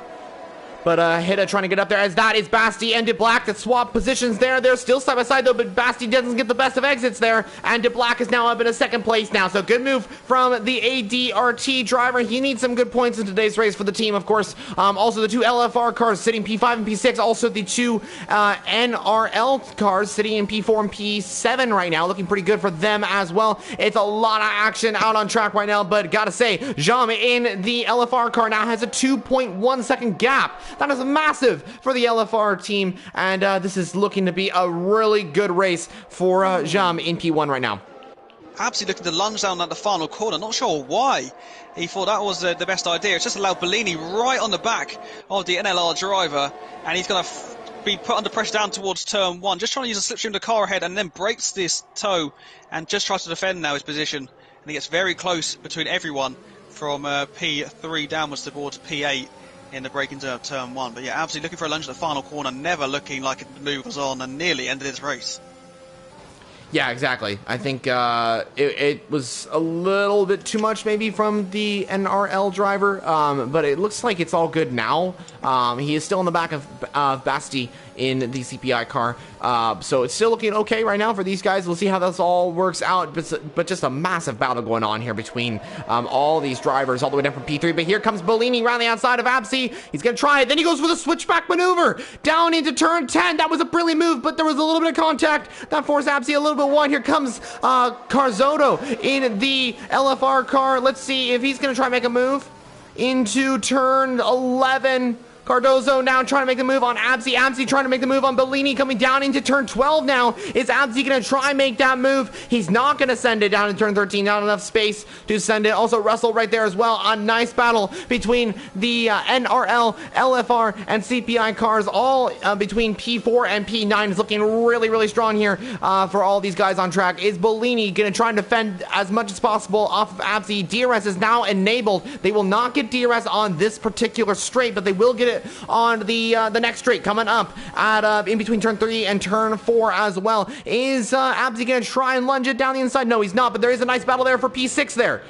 But Hida trying to get up there as that is Basti and DeBlack that swap positions there. They're still side by side though, but Basti doesn't get the best of exits there. And DeBlack is now up in a second place now. So good move from the ADRT driver. He needs some good points in today's race for the team, of course. Also the two LFR cars sitting P5 and P6. Also the two NRL cars sitting in P4 and P7 right now. Looking pretty good for them as well. It's a lot of action out on track right now, but gotta say, Jam in the LFR car now has a 2.1 second gap. That is massive for the LFR team, and this is looking to be a really good race for Jam in P1 right now. Absolutely looking to lunge down at the final corner. Not sure why he thought that was the best idea. It's just allowed Bellini right on the back of the NLR driver, and he's going to be put under pressure down towards turn 1. Just trying to use a slipstream to car ahead, and then breaks this toe and just tries to defend now his position. And he gets very close between everyone from P3 downwards towards P8. In the break into turn 1. But yeah, absolutely looking for a lunge at the final corner, never looking like the move was on, and nearly ended his race. Yeah, exactly. I think it was a little bit too much maybe from the NRL driver, but it looks like it's all good now. He is still in the back of Basti in the CPI car, so it's still looking okay right now for these guys. We'll see how this all works out, but just a massive battle going on here between all these drivers all the way down from P3. But here comes Bellini around the outside of Absi. He's gonna try it, then he goes for the switchback maneuver down into turn 10. That was a brilliant move, but there was a little bit of contact that forced Absi a little bit wide. Here comes Carzotto in the LFR car. Let's see if he's gonna try and make a move into turn 11. Cardozo now trying to make the move on Absi. Absi trying to make the move on Bellini coming down into turn 12 now. Is Absi going to try and make that move? He's not going to send it down to turn 13. Not enough space to send it. Also Russell right there as well. A nice battle between the NRL, LFR, and CPI cars. All between P4 and P9 is looking really, really strong here for all these guys on track. Is Bellini going to try and defend as much as possible off of Absi? DRS is now enabled. They will not get DRS on this particular straight, but they will get it on the next straight coming up at in between turn 3 and turn 4 as well. Is Absi gonna try and lunge it down the inside? No, he's not, but there is a nice battle there for P6 there.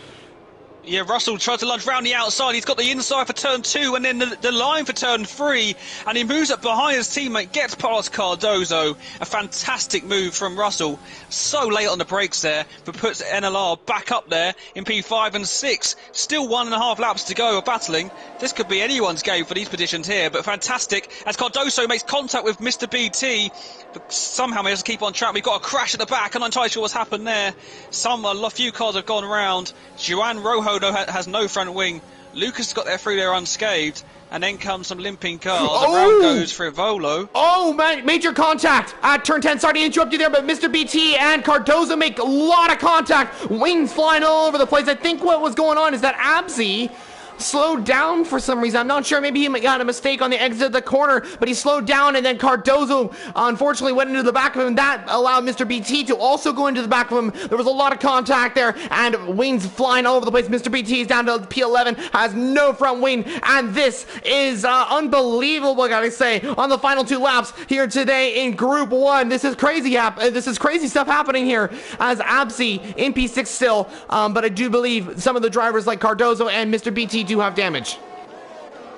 Yeah, Russell tried to lunge round the outside. He's got the inside for turn 2 and then the line for turn 3. And he moves up behind his teammate, gets past Cardozo. A fantastic move from Russell. So late on the brakes there, but puts NLR back up there in P5 and 6. Still 1.5 laps to go of battling. This could be anyone's game for these positions here, but fantastic. As Cardozo makes contact with Mr. BT, but somehow manages to keep on track. We've got a crash at the back. I'm not entirely sure what's happened there. A few cars have gone around. Juan Rojo has no front wing. Lucas got there through there unscathed, and then comes some limping cars. Oh! Around goes for Volo. Oh, man, major contact at turn 10. Sorry to interrupt you there, but Mr. BT and Cardozo make a lot of contact. Wings flying all over the place. I think what was going on is that Absi slowed down for some reason. I'm not sure. Maybe he got a mistake on the exit of the corner, but he slowed down, and then Cardozo unfortunately went into the back of him. That allowed Mr. BT to also go into the back of him. There was a lot of contact there, and wings flying all over the place. Mr. BT is down to P11, has no front wing, and this is unbelievable, I gotta say, on the final 2 laps here today in Group 1. This is crazy. This is crazy stuff happening here as Absi in P6 still, but I do believe some of the drivers like Cardozo and Mr. BT do have damage.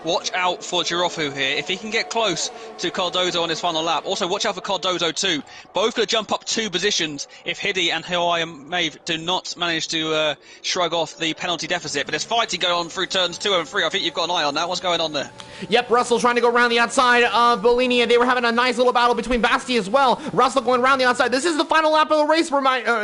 Watch out for Girofu here. If he can get close to Cardozo on his final lap. Also, watch out for Cardozo too. Both going to jump up 2 positions if Hiddy and Hawaii and Maeve do not manage to shrug off the penalty deficit. But there's fighting going on through turns 2 and 3. I think you've got an eye on that. What's going on there? Yep, Russell trying to go around the outside of Bellini, and they were having a nice little battle between Basti as well. Russell going around the outside. This is the final lap of the race.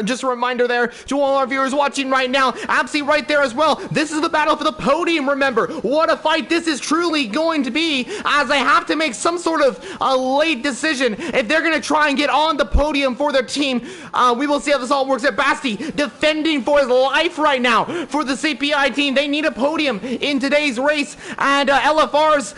Just a reminder there to all our viewers watching right now. Absi right there as well. This is the battle for the podium, remember. What a fight this is truly going to be, as they have to make some sort of a late decision if they're going to try and get on the podium for their team. We will see how this all works out. Basti defending for his life right now for the CPI team. They need a podium in today's race, and LFR's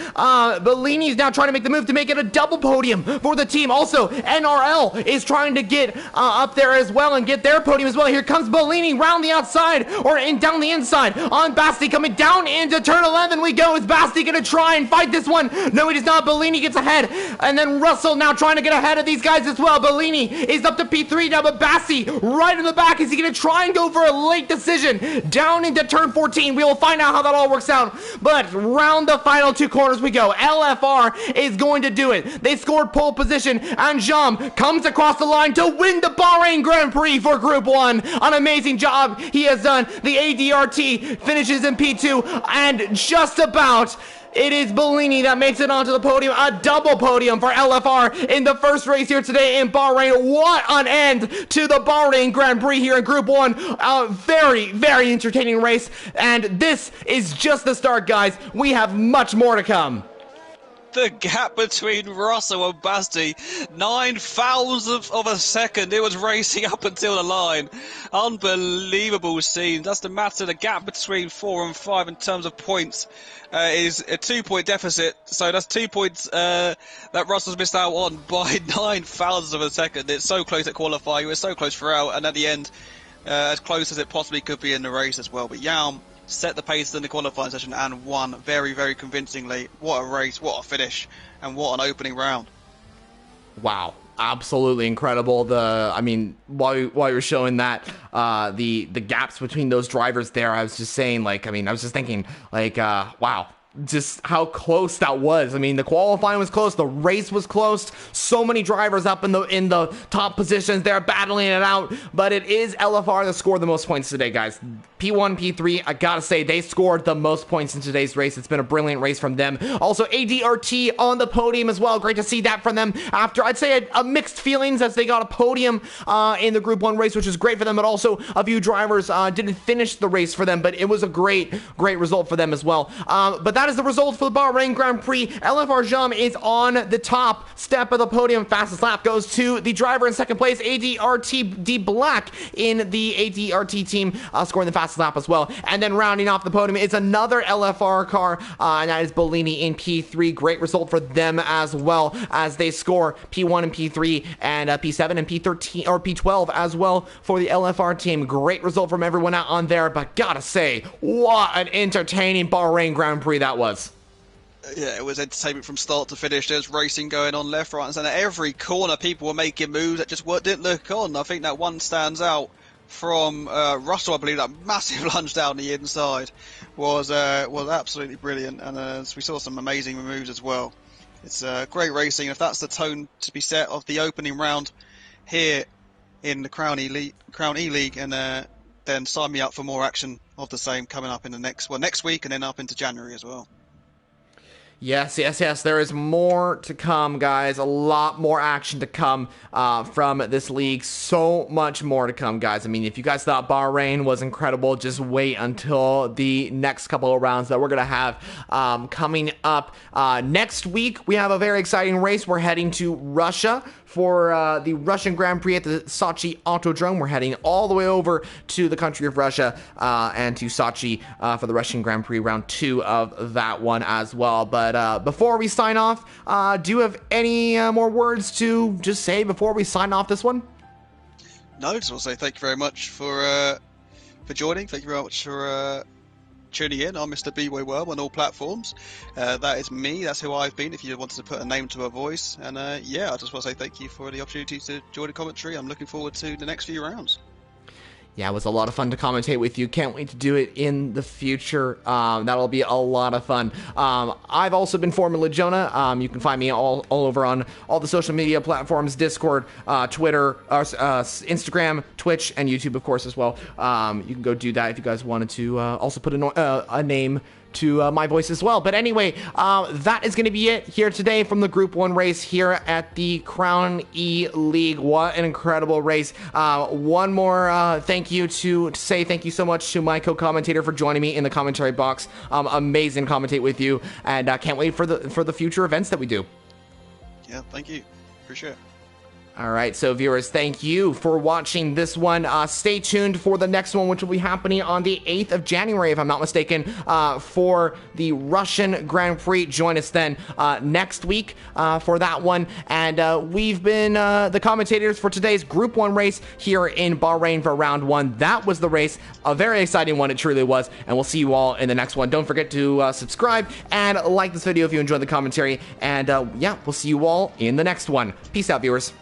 Bellini is now trying to make the move to make it a double podium for the team. Also, NRL is trying to get up there as well and get their podium as well. Here comes Bellini round the outside, or down the inside on Basti, coming down into turn 11 we go. It's Basti Basti gonna try and fight this one. No, he does not. Bellini gets ahead. And then Russell now trying to get ahead of these guys as well. Bellini is up to P3 now, but Basti right in the back. Is he gonna try and go for a late decision down into turn 14? We will find out how that all works out. But round the final two corners we go. LFR is going to do it. They scored pole position, and Jam comes across the line to win the Bahrain Grand Prix for Group 1. An amazing job he has done. The ADRT finishes in P2, and just about it is Bellini that makes it onto the podium. A double podium for LFR in the first race here today in Bahrain. What an end to the Bahrain Grand Prix here in Group 1. A very, very entertaining race. And this is just the start, guys. We have much more to come. The gap between Russell and Basti, 9,000th of a second. It was racing up until the line. Unbelievable scene. That's the matter. The gap between 4 and 5 in terms of points is a 2-point deficit. So that's 2 points that Russell's missed out on by 9,000th of a second. It's so close at qualifying. It was so close throughout, and at the end, as close as it possibly could be in the race as well. But Yaum set the pace in the qualifying session and won very, very convincingly. What a race, what a finish, and what an opening round. Wow, absolutely incredible. While you were showing that, the gaps between those drivers there, I was just saying, I was just thinking, wow, just how close that was. I mean, the qualifying was close, the race was close, so many drivers up in the top positions, they're battling it out, but it is LFR that scored the most points today, guys. P1, P3, I gotta say, they scored the most points in today's race. It's been a brilliant race from them. Also, ADRT on the podium as well. Great to see that from them after, I'd say, a mixed feelings as they got a podium in the Group 1 race, which is great for them, but also a few drivers didn't finish the race for them, but it was a great result for them as well. But that is the result for the Bahrain Grand Prix. LFR Jam is on the top step of the podium. Fastest lap goes to the driver in second place, ADRT Black in the ADRT team, scoring the fastest lap as well. And then rounding off the podium is another LFR car, and that is Bellini in P3. Great result for them as well, as they score P1 and P3 and P7 and P13 or P12 as well for the LFR team. Great result from everyone out on there, but gotta say, what an entertaining Bahrain Grand Prix that was. Yeah, it was entertainment from start to finish. There's racing going on left, right, and centre. Every corner, people were making moves that just didn't look on. I think that one stands out from Russell. I believe that massive lunge down the inside was absolutely brilliant, and we saw some amazing moves as well. It's great racing. If that's the tone to be set of the opening round here in the Crown E League, and then sign me up for more action of the same coming up in the next week, and then up into January as well. Yes. There is more to come, guys. A lot more action to come from this league. So much more to come, guys. I mean, if you guys thought Bahrain was incredible, just wait until the next couple of rounds that we're going to have coming up. Next week, we have a very exciting race. We're heading to Russia for the Russian Grand Prix at the Sochi Autodrome. We're heading all the way over to the country of Russia and to Sochi for the Russian Grand Prix round 2 of that one as well. But before we sign off, do you have any more words to just say before we sign off this one? No, just want to say thank you very much for joining. Thank you very much for tuning in. I'm Mr. B-Way Worm on all platforms. That is me. That's who I've been, if you wanted to put a name to a voice. And yeah, I just want to say thank you for the opportunity to join the commentary. I'm looking forward to the next few rounds. Yeah, it was a lot of fun to commentate with you. Can't wait to do it in the future. That'll be a lot of fun. I've also been Formula Jonah. You can find me all over on all the social media platforms, Discord, Twitter, Instagram, Twitch, and YouTube, of course, as well. You can go do that if you guys wanted to also put a name to my voice as well. But anyway, that is going to be it here today from the Group 1 race here at the Crown E League. What an incredible race. One more thank you to say thank you so much to my co-commentator for joining me in the commentary box. Amazing commentate with you, and can't wait for the future events that we do. Yeah, thank you. Appreciate it. All right, so viewers, thank you for watching this one. Stay tuned for the next one, which will be happening on the 8th of January, if I'm not mistaken, for the Russian Grand Prix. Join us then next week for that one. And we've been the commentators for today's Group 1 race here in Bahrain for round 1. That was the race. A very exciting one, it truly was. And we'll see you all in the next one. Don't forget to subscribe and like this video if you enjoyed the commentary. And yeah, we'll see you all in the next one. Peace out, viewers.